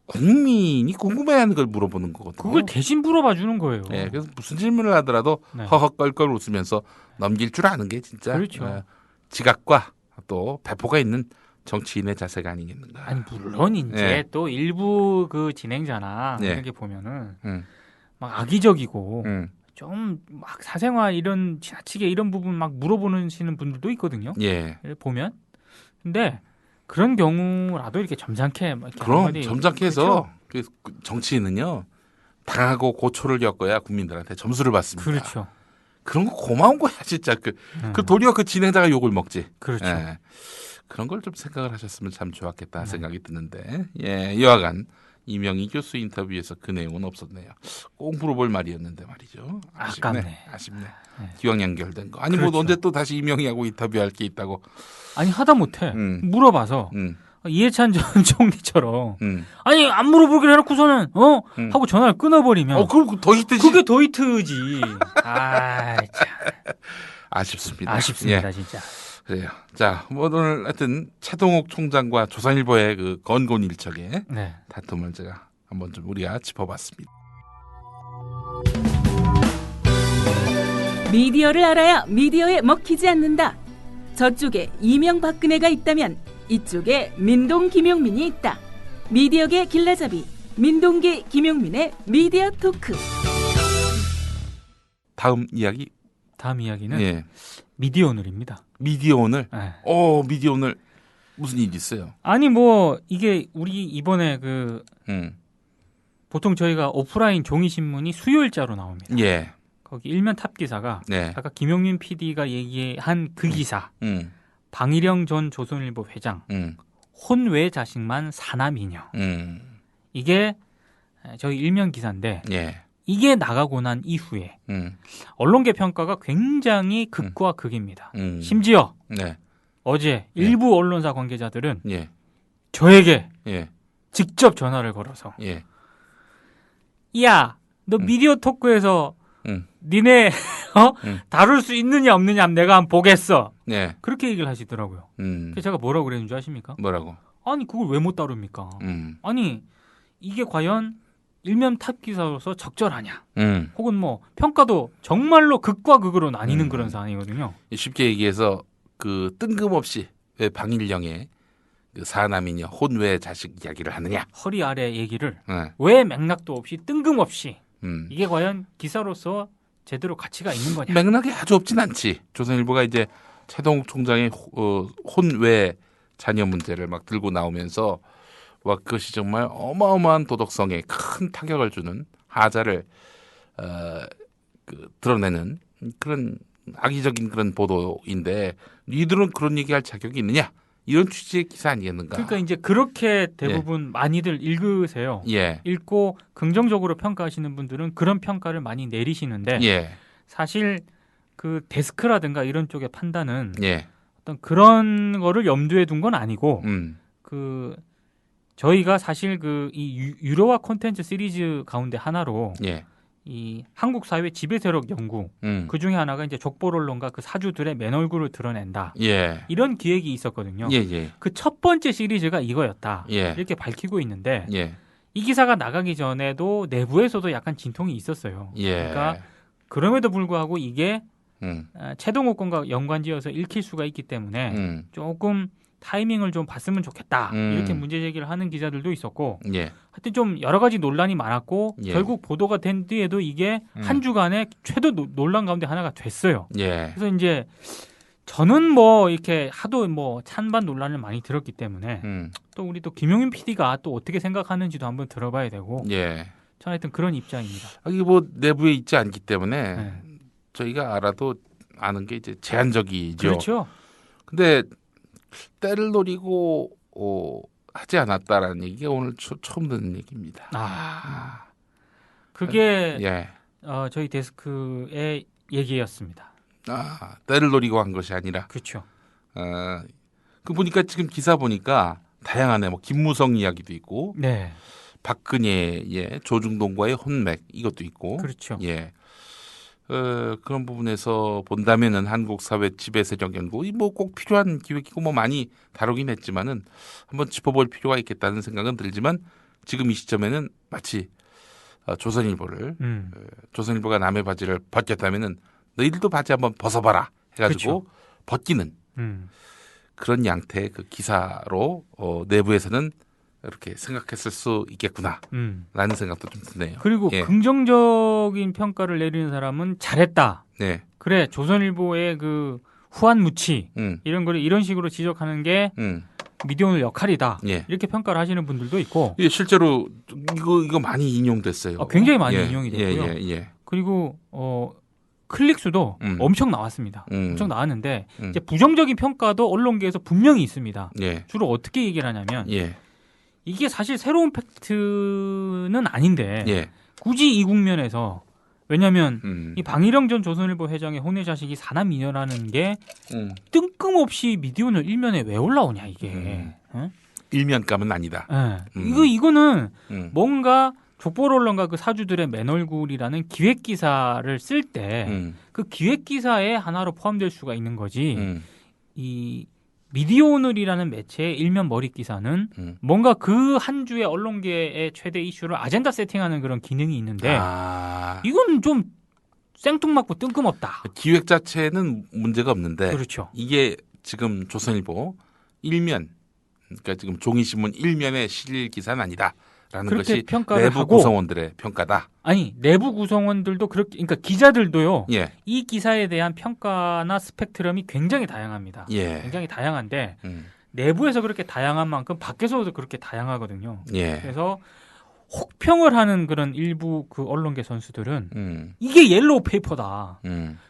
국민이 궁금해하는 걸 물어보는 거거든요. 그걸 대신 물어봐 주는 거예요. 네, 그래서 무슨 질문을 하더라도 허허껄껄 웃으면서 넘길 줄 아는 게 진짜 그렇죠. 지각과 또 배포가 있는 정치인의 자세가 아니겠는가. 아니 물론 이제 또 일부 그 진행자나 이런 게 보면은 막 악의적이고 좀 막 사생활 이런 지나치게 이런 부분 막 물어보시는 분들도 있거든요. 보면. 근데 그런 경우라도 이렇게 점잖게 그럼 점잖게 해서 그렇죠? 정치인은요 당하고 고초를 겪어야 국민들한테 점수를 받습니다. 그렇죠. 그런 거 고마운 거야 진짜. 도리어 그 진행자가 욕을 먹지. 그렇죠. 그런 걸 좀 생각을 하셨으면 참 좋았겠다 생각이 드는데 여하간 이명희 교수 인터뷰에서 그 내용은 없었네요. 꼭 물어볼 말이었는데 말이죠. 아쉽네. 기왕 연결된 거. 아니 그렇죠. 뭐 언제 또 다시 이명희하고 인터뷰할 게 있다고. 아니 하다못해 물어봐서 이해찬 전 총리처럼 아니 안 물어보기로 해놓고서는 하고 전화를 끊어버리면 그럼 더 히트지. 그게 더 히트지. 아 참. 아쉽습니다. 진짜. 그래요. 자, 오늘 하여튼 최동욱 총장과 조선일보의 그 건곤일척의 다툼을 제가 한번 좀 우리가 짚어봤습니다. 미디어를 알아야 미디어에 먹히지 않는다. 저쪽에 이명박근혜가 있다면 이쪽에 민동 김용민이 있다. 미디어계 길라잡이 민동기 김용민의 미디어 토크. 다음 이야기는 미디어오늘입니다. 미디어오늘. 미디어오늘. 무슨 일이 있어요? 아니 뭐 이게 우리 이번에 보통 저희가 오프라인 종이 신문이 수요일자로 나옵니다. 예. 거기 일면 탑 기사가 네. 아까 김용민 PD가 얘기한 그 기사. 방일영 전 조선일보 회장. 혼외 자식만 사남이녀. 이게 저희 일면 기사인데 예. 이게 나가고 난 이후에 언론계 평가가 굉장히 극과 극입니다. 심지어 네. 어제 일부 언론사 관계자들은 예. 저에게 예. 직접 전화를 걸어서 예. 야, 너 미디어 토크에서 니네 다룰 수 있느냐 없느냐 내가 한번 보겠어. 네. 그렇게 얘기를 하시더라고요. 그래서 제가 뭐라고 그랬는 줄 아십니까? 뭐라고? 아니 그걸 왜 못 다룹니까? 아니 이게 과연 일면 탑 기사로서 적절하냐? 혹은 뭐 평가도 정말로 극과 극으로 나뉘는 그런 사안이거든요. 쉽게 얘기해서 그 뜬금없이 왜 방일영의 그 사남이녀 혼외 자식 이야기를 하느냐? 허리 아래 얘기를 왜 맥락도 없이 뜬금없이 이게 과연 기사로서 제대로 가치가 있는 거냐? 맥락이 아주 없진 않지. 조선일보가 이제 최동욱 총장의 혼외 자녀 문제를 막 들고 나오면서 와 그것이 정말 어마어마한 도덕성에 큰 타격을 주는 하자를 드러내는 그런 악의적인 그런 보도인데 니들은 그런 얘기할 자격이 있느냐? 이런 취지의 기사 아니겠는가? 그러니까 이제 그렇게 대부분 많이들 읽으세요. 예. 읽고 긍정적으로 평가하시는 분들은 그런 평가를 많이 내리시는데 예. 사실 그 데스크라든가 이런 쪽의 판단은 예. 어떤 그런 거를 염두에 둔 건 아니고 그 저희가 사실 그 이 유료화 콘텐츠 시리즈 가운데 하나로 예. 이 한국 사회 지배 세력 연구 그 중에 하나가 이제 족보 언론과 그 사주들의 맨 얼굴을 드러낸다. 예. 이런 기획이 있었거든요. 예. 그 첫 번째 시리즈가 이거였다. 예. 이렇게 밝히고 있는데 예. 이 기사가 나가기 전에도 내부에서도 약간 진통이 있었어요. 예. 그러니까 그럼에도 불구하고 이게 최동욱 건과 연관지어서 읽힐 수가 있기 때문에 조금 타이밍을 좀 봤으면 좋겠다. 이렇게 문제 제기를 하는 기자들도 있었고 예. 하여튼 좀 여러 가지 논란이 많았고 예. 결국 보도가 된 뒤에도 이게 한 주간의 최대 논란 가운데 하나가 됐어요. 예. 그래서 이제 저는 뭐 이렇게 하도 뭐 찬반 논란을 많이 들었기 때문에 또 우리 또 김용민 PD가 또 어떻게 생각하는지도 한번 들어봐야 되고 예. 저는 하여튼 그런 입장입니다. 이게 뭐 내부에 있지 않기 때문에 저희가 알아도 아는 게 이제 제한적이죠. 그렇죠. 근데 때를 노리고 하지 않았다라는 얘기가 오늘 처음 듣는 얘기입니다. 그게 예. 저희 데스크의 얘기였습니다. 때를 노리고 한 것이 아니라. 그렇죠. 그 보니까 지금 기사 보니까 다양하네. 뭐 김무성 이야기도 있고, 네. 박근혜의 조중동과의 혼맥 이것도 있고, 그렇죠. 예. 그런 부분에서 본다면은 한국 사회 지배 세력 연구 뭐 꼭 필요한 기획이고 뭐 많이 다루긴 했지만은 한번 짚어볼 필요가 있겠다는 생각은 들지만 지금 이 시점에는 마치 조선일보를 조선일보가 남의 바지를 벗겼다면은 너희들도 바지 한번 벗어봐라 해가지고 그렇죠. 벗기는 그런 양태의 그 기사로 내부에서는 이렇게 생각했을 수 있겠구나라는 생각도 좀 드네요. 그리고 예. 긍정적인 평가를 내리는 사람은 잘했다. 네. 그래 조선일보의 그 후한 무치 이런 걸 이런 식으로 지적하는 게 미디어오늘 역할이다. 예. 이렇게 평가를 하시는 분들도 있고. 예, 실제로 이거 많이 인용됐어요. 굉장히 많이 인용이 됐고요. 예. 그리고 클릭 수도 엄청 나왔습니다. 엄청 나왔는데 이제 부정적인 평가도 언론계에서 분명히 있습니다. 예. 주로 어떻게 얘기를 하냐면 예. 이게 사실 새로운 팩트는 아닌데 예. 굳이 이 국면에서 왜냐하면 이 방일영 전 조선일보 회장의 혼외 자식이 사남이녀라는 게 뜬금없이 미디어오늘 일면에 왜 올라오냐 이게. 일면감은 아니다. 이거는 뭔가 족보 언론과 그 사주들의 맨 얼굴이라는 기획 기사를 쓸 때 그 기획 기사에 하나로 포함될 수가 있는 거지. 이 미디어오늘이라는 매체의 일면 머릿 기사는 뭔가 그 한 주의 언론계의 최대 이슈를 아젠다 세팅하는 그런 기능이 있는데 이건 좀 생뚱맞고 뜬금없다. 기획 자체는 문제가 없는데 그렇죠. 이게 지금 조선일보 일면 그러니까 지금 종이신문 일면의 실릴 기사는 아니다라는 것이 내부 구성원들의 평가다. 아니 내부 구성원들도 그렇게 그러니까 기자들도요. 예. 이 기사에 대한 평가나 스펙트럼이 굉장히 다양합니다. 예. 굉장히 다양한데 내부에서 그렇게 다양한 만큼 밖에서도 그렇게 다양하거든요. 예. 그래서 혹평을 하는 그런 일부 그 언론계 선수들은 이게 옐로우 페이퍼다.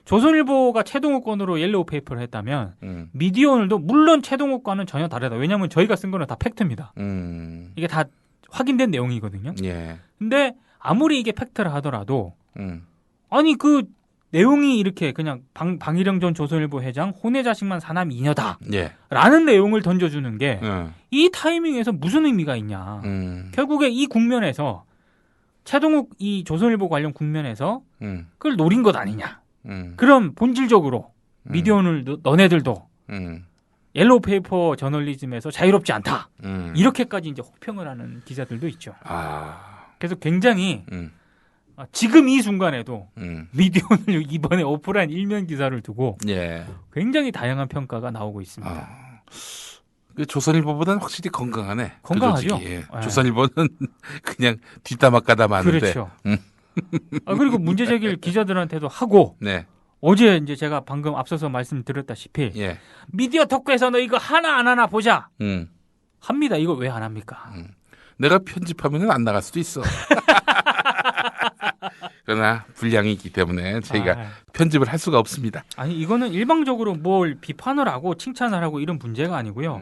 조선일보가 최동욱 건으로 옐로우 페이퍼를 했다면 미디어오늘도 물론 최동욱과는 전혀 다르다. 왜냐하면 저희가 쓴 거는 다 팩트입니다. 이게 다 확인된 내용이거든요. 예. 근데 아무리 이게 팩트라 하더라도 아니 그 내용이 이렇게 그냥 방일영 전 조선일보 회장 혼외 자식만 사남 이녀다 라는 내용을 던져주는 게 이 타이밍에서 무슨 의미가 있냐. 결국에 이 국면에서 최동욱 이 조선일보 관련 국면에서 그걸 노린 것 아니냐. 그럼 본질적으로 미디어오늘 너네들도 옐로우 페이퍼 저널리즘에서 자유롭지 않다. 이렇게까지 이제 혹평을 하는 기자들도 있죠. 그래서 굉장히 지금 이 순간에도 미디어오늘 이번에 오프라인 일면 기사를 두고 굉장히 다양한 평가가 나오고 있습니다. 그 조선일보보다는 확실히 건강하네. 건강하죠. 그 조선일보는 그냥 뒷담화 까담하는데. 그렇죠. 그리고 문제 제기를 기자들한테도 하고 어제 이제 제가 방금 앞서서 말씀드렸다시피 미디어 토크에서 너 이거 하나 안 하나 보자. 합니다. 이거 왜 안 합니까? 내가 편집하면 안 나갈 수도 있어. 그러나 분량이 있기 때문에 저희가 편집을 할 수가 없습니다. 아니 이거는 일방적으로 뭘 비판을 하고 칭찬을 하고 이런 문제가 아니고요.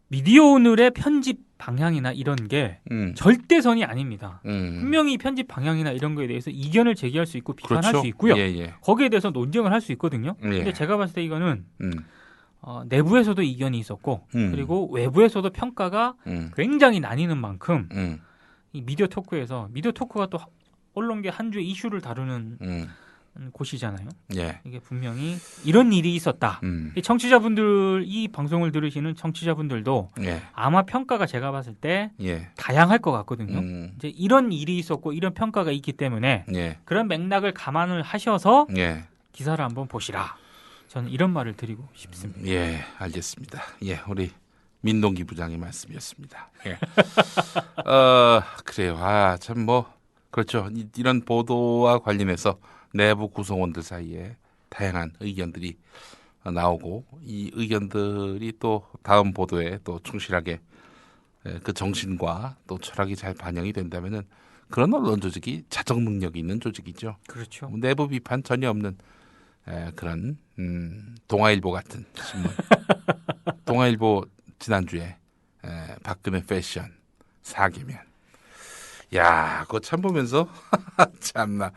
미디어오늘의 편집 방향이나 이런 게 절대선이 아닙니다. 분명히 편집 방향이나 이런 거에 대해서 이견을 제기할 수 있고 비판할 그렇죠. 수 있고요. 예. 거기에 대해서 논쟁을 할 수 있거든요. 근데 제가 봤을 때 이거는 내부에서도 이견이 있었고 그리고 외부에서도 평가가 굉장히 나뉘는 만큼 이 미디어 토크에서 미디어 토크가 또 언론계 한 주의 이슈를 다루는 곳이잖아요. 이게 분명히 이런 일이 있었다. 이 청취자분들 이 방송을 들으시는 청취자분들도 아마 평가가 제가 봤을 때 다양할 것 같거든요. 이제 이런 일이 있었고 이런 평가가 있기 때문에 그런 맥락을 감안을 하셔서 기사를 한번 보시라. 저는 이런 말을 드리고 싶습니다. 알겠습니다. 우리 민동기 부장의 말씀이었습니다. 그래요. 참 그렇죠. 이런 보도와 관련해서 내부 구성원들 사이에 다양한 의견들이 나오고 이 의견들이 또 다음 보도에 또 충실하게 그 정신과 또 철학이 잘 반영이 된다면은 그런 언론 조직이 자정 능력이 있는 조직이죠. 그렇죠. 내부 비판 전혀 없는 그런 동아일보 같은 신문. 동아일보 지난주에 박근혜 패션 4개면. 야, 그거 참 보면서 참나.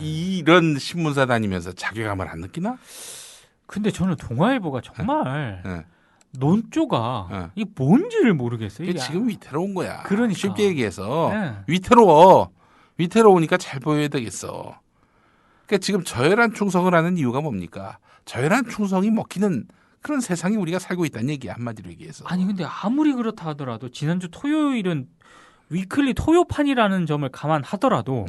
이런 신문사 다니면서 자괴감을 안 느끼나? 근데 저는 동아일보가 정말 논조가 이게 뭔지를 모르겠어요. 이게 지금 위태로운 거야. 그러니까. 쉽게 얘기해서 위태로우니까 잘 보여야 되겠어. 그러니까 지금 저열한 충성을 하는 이유가 뭡니까? 저열한 충성이 먹히는 그런 세상이 우리가 살고 있다는 얘기야, 한마디로 얘기해서. 아니 근데 아무리 그렇다 하더라도 지난주 토요일은 위클리 토요판이라는 점을 감안하더라도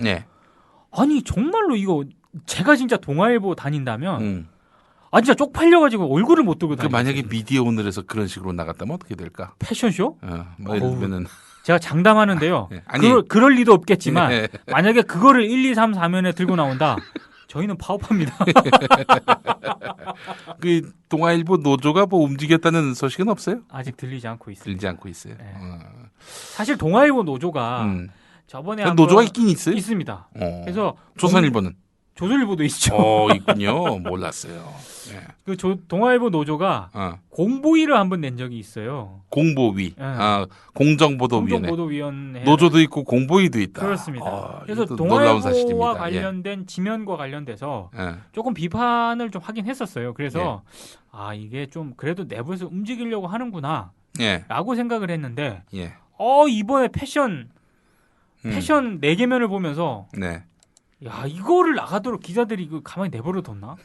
아니 정말로 이거 제가 진짜 동아일보 다닌다면 진짜 쪽팔려가지고 얼굴을 못 들고 다니겠어요. 만약에 미디어오늘에서 그런 식으로 나갔다면 어떻게 될까? 패션쇼? 예를 들면은 제가 장담하는데요. 그럴 리도 없겠지만 만약에 그거를 1, 2, 3, 4면에 들고 나온다. 저희는 파업합니다. 그 동아일보 노조가 움직였다는 소식은 없어요? 아직 들리지 않고 있어요. 사실 동아일보 노조가 저번에 노조가 있긴 있어요? 있습니다. 그래서 조선일보는? 조선일보도 있죠. 있군요. 몰랐어요. 그 동아일보 노조가 공보위를 한번 낸 적이 있어요. 공보위, 공정보도위원회. 공정보도위원회. 노조도 있고 공보위도 있다. 그렇습니다. 그래서 동아일보와 관련된 지면과 관련돼서 조금 비판을 좀 하긴 했었어요. 그래서 이게 좀 그래도 내부에서 움직이려고 하는구나 라고 생각을 했는데 이번에 패션 4개면을 보면서 야 이거를 나가도록 기자들이 이거 가만히 내버려뒀나?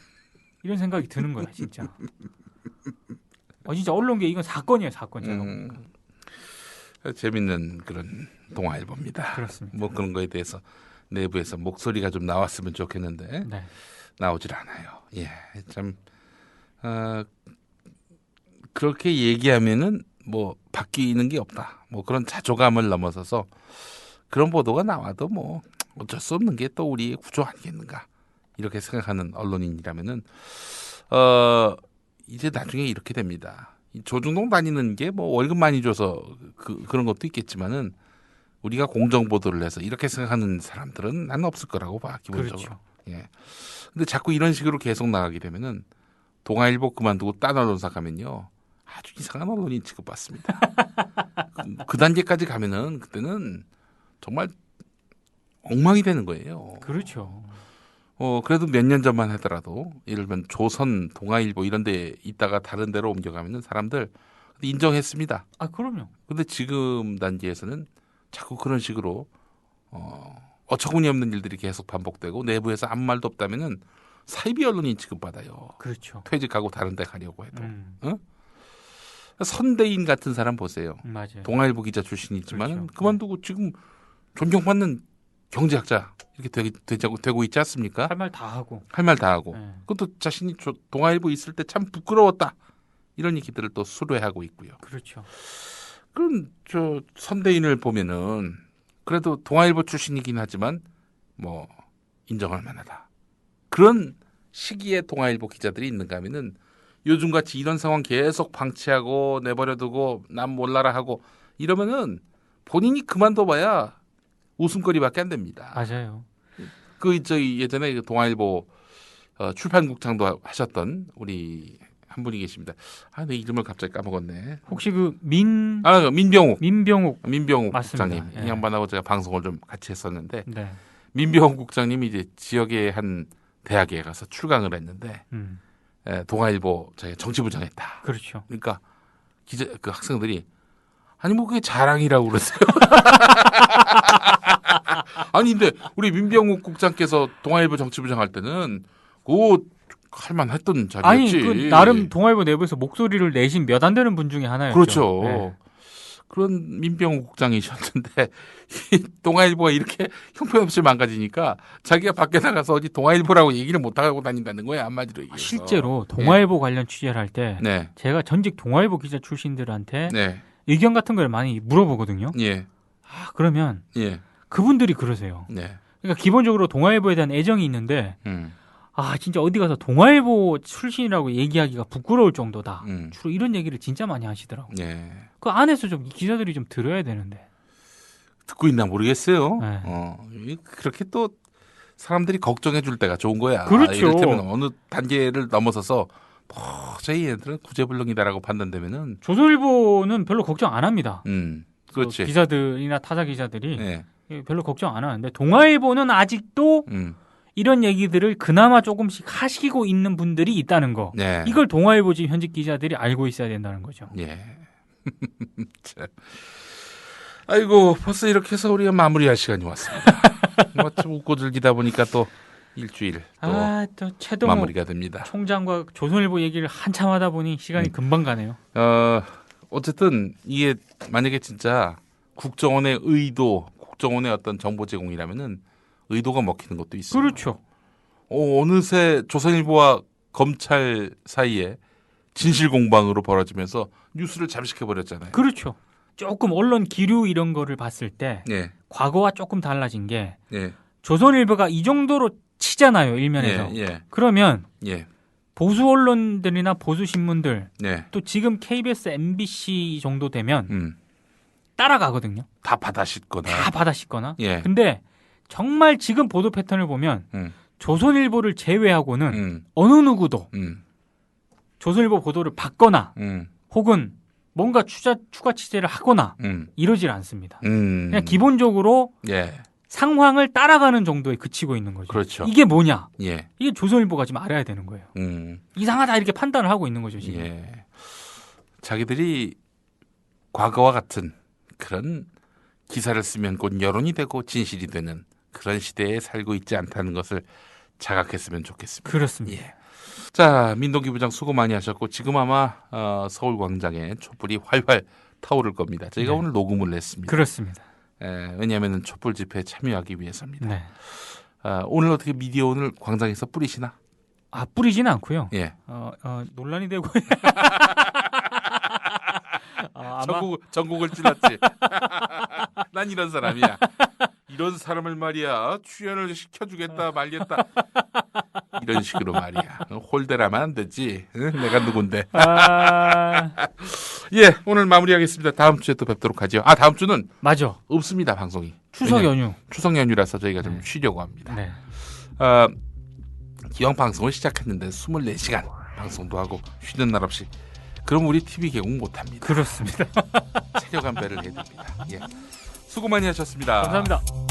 이런 생각이 드는 거야 진짜. 진짜 언론계 이건 사건이에요 사건. 제가 재밌는 그런 동아일보입니다. 그렇습니다. 그런 거에 대해서 내부에서 목소리가 좀 나왔으면 좋겠는데 나오질 않아요. 참 그렇게 얘기하면은 바뀌는 게 없다. 그런 자조감을 넘어서서 그런 보도가 나와도 어쩔 수 없는 게 또 우리의 구조 아니겠는가 이렇게 생각하는 언론인이라면은 이제 나중에 이렇게 됩니다. 조중동 다니는 게 뭐 월급 많이 줘서 그런 것도 있겠지만은 우리가 공정 보도를 해서 이렇게 생각하는 사람들은 난 없을 거라고 봐 기본적으로. 그렇죠. 예. 근데 자꾸 이런 식으로 계속 나가게 되면은 동아일보 그만두고 딴 언론사 가면요 아주 이상한 언론인 취급받습니다. 그 단계까지 가면은 그때는 정말 엉망이 되는 거예요. 그렇죠. 그래도 몇 년 전만 하더라도 예를 들면 조선, 동아일보 이런 데 있다가 다른 데로 옮겨가면은 사람들 인정했습니다. 아, 그럼요. 근데 지금 단계에서는 자꾸 그런 식으로 어처구니 없는 일들이 계속 반복되고 내부에서 아무 말도 없다면은 사이비 언론인 취급받아요. 그렇죠. 퇴직하고 다른 데 가려고 해도. 어? 선대인 같은 사람 보세요. 맞아요. 동아일보 기자 출신이지만 그렇죠. 그만두고 지금 존경받는 경제학자 이렇게 되고 있지 않습니까? 할 말 다 하고. 할 말 다 하고. 네. 그것도 자신이 동아일보 있을 때 참 부끄러웠다. 이런 얘기들을 또 수뢰하고 있고요. 그렇죠. 그럼 저 선대인을 보면은 그래도 동아일보 출신이긴 하지만 뭐 인정할 만하다. 그런 시기에 동아일보 기자들이 있는가 하면은 요즘같이 이런 상황 계속 방치하고 내버려두고 남 몰라라 하고 이러면은 본인이 그만둬봐야 웃음거리밖에 안 됩니다. 맞아요. 저희 예전에 동아일보 출판국장도 하셨던 우리 한 분이 계십니다. 내 이름을 갑자기 까먹었네. 혹시 민병욱 맞습니다. 국장님. 예. 이 양반하고 제가 방송을 좀 같이 했었는데 네. 민병욱 국장님이 이제 지역의 한 대학에 가서 출강을 했는데 동아일보 저희 정치부장 했다. 그렇죠. 그러니까 그 학생들이 아니 뭐 그게 자랑이라고 그러세요. 아니 근데 우리 민병욱 국장께서 동아일보 정치부장 할 때는 할만했던 자리였지. 아니 나름 동아일보 내부에서 목소리를 내신 몇 안 되는 분 중에 하나였죠. 그렇죠. 네. 그런 민병욱 국장이셨는데 이 동아일보가 이렇게 형편없이 망가지니까 자기가 밖에 나가서 어디 동아일보라고 얘기를 못 하고 다닌다는 거예요. 한마디로 얘기해서. 실제로 동아일보 관련 취재를 할 때 네. 제가 전직 동아일보 기자 출신들한테 네. 의견 같은 걸 많이 물어보거든요. 예. 그러면 그분들이 그러세요. 네. 그러니까 기본적으로 동아일보에 대한 애정이 있는데 진짜 어디 가서 동아일보 출신이라고 얘기하기가 부끄러울 정도다. 주로 이런 얘기를 진짜 많이 하시더라고요. 네. 그 안에서 좀 기자들이 좀 들어야 되는데. 듣고 있나 모르겠어요. 네. 그렇게 또 사람들이 걱정해 줄 때가 좋은 거야. 그렇죠. 이를테면 어느 단계를 넘어서서 저희 애들은 구제불능이다라고 판단되면은 조선일보는 별로 걱정 안 합니다. 그렇지. 기자들이나 타자 기자들이 별로 걱정 안 하는데 동아일보는 아직도 이런 얘기들을 그나마 조금씩 하시고 있는 분들이 있다는 거. 네. 이걸 동아일보 지금 현직 기자들이 알고 있어야 된다는 거죠. 예. 아이고 벌써 이렇게 해서 우리가 마무리할 시간이 왔습니다. 좀 웃고 즐기다 보니까 또 일주일 또 최동욱 마무리가 됩니다. 총장과 조선일보 얘기를 한참 하다 보니 시간이 금방 가네요. 어쨌든 이게 만약에 진짜 국정원의 의도, 국정원의 어떤 정보 제공이라면은 의도가 먹히는 것도 있어요. 그렇죠. 어느새 조선일보와 검찰 사이에 진실 공방으로 벌어지면서 뉴스를 잠식해 버렸잖아요. 그렇죠. 조금 언론 기류 이런 거를 봤을 때 과거와 조금 달라진 게 조선일보가 이 정도로 치잖아요, 일면에서. 그러면 보수 언론들이나 보수 신문들 또 지금 KBS, MBC 정도 되면 따라가거든요. 다 받아씻거나. 근데 정말 지금 보도 패턴을 보면 조선일보를 제외하고는 어느 누구도 조선일보 보도를 받거나 혹은 뭔가 추가 취재를 하거나 이러질 않습니다. 그냥 기본적으로 상황을 따라가는 정도에 그치고 있는 거죠. 그렇죠. 이게 뭐냐? 이게 조선일보가 지금 알아야 되는 거예요. 이상하다 이렇게 판단을 하고 있는 거죠. 지금. 자기들이 과거와 같은 그런 기사를 쓰면 곧 여론이 되고 진실이 되는 그런 시대에 살고 있지 않다는 것을 자각했으면 좋겠습니다. 그렇습니다. 자, 민동기 부장 수고 많이 하셨고 지금 아마 서울광장에 촛불이 활활 타오를 겁니다. 저희가 오늘 녹음을 했습니다. 그렇습니다. 왜냐하면 촛불 집회에 참여하기 위해서입니다. 오늘 어떻게 미디어 오늘 광장에서 뿌리시나? 뿌리지는 않고요. 논란이 되고 전국을 찔렀지. 난 이런 사람이야. 이런 사람을 말이야 출연을 시켜주겠다 말겠다. 이런 식으로 말이야. 홀대라면 안 되지. 응? 내가 누군데. 예, 오늘 마무리하겠습니다. 다음 주에 또 뵙도록 하죠. 다음 주는 맞아. 없습니다, 방송이. 추석 연휴. 추석 연휴라서 저희가 좀 쉬려고 합니다. 네. 기왕 방송을 시작했는데 24시간 방송도 하고 쉬는 날 없이. 그럼 우리 TV 개국 못합니다. 그렇습니다. 체력 안배를 해드립니다. 예. 수고 많이 하셨습니다. 감사합니다.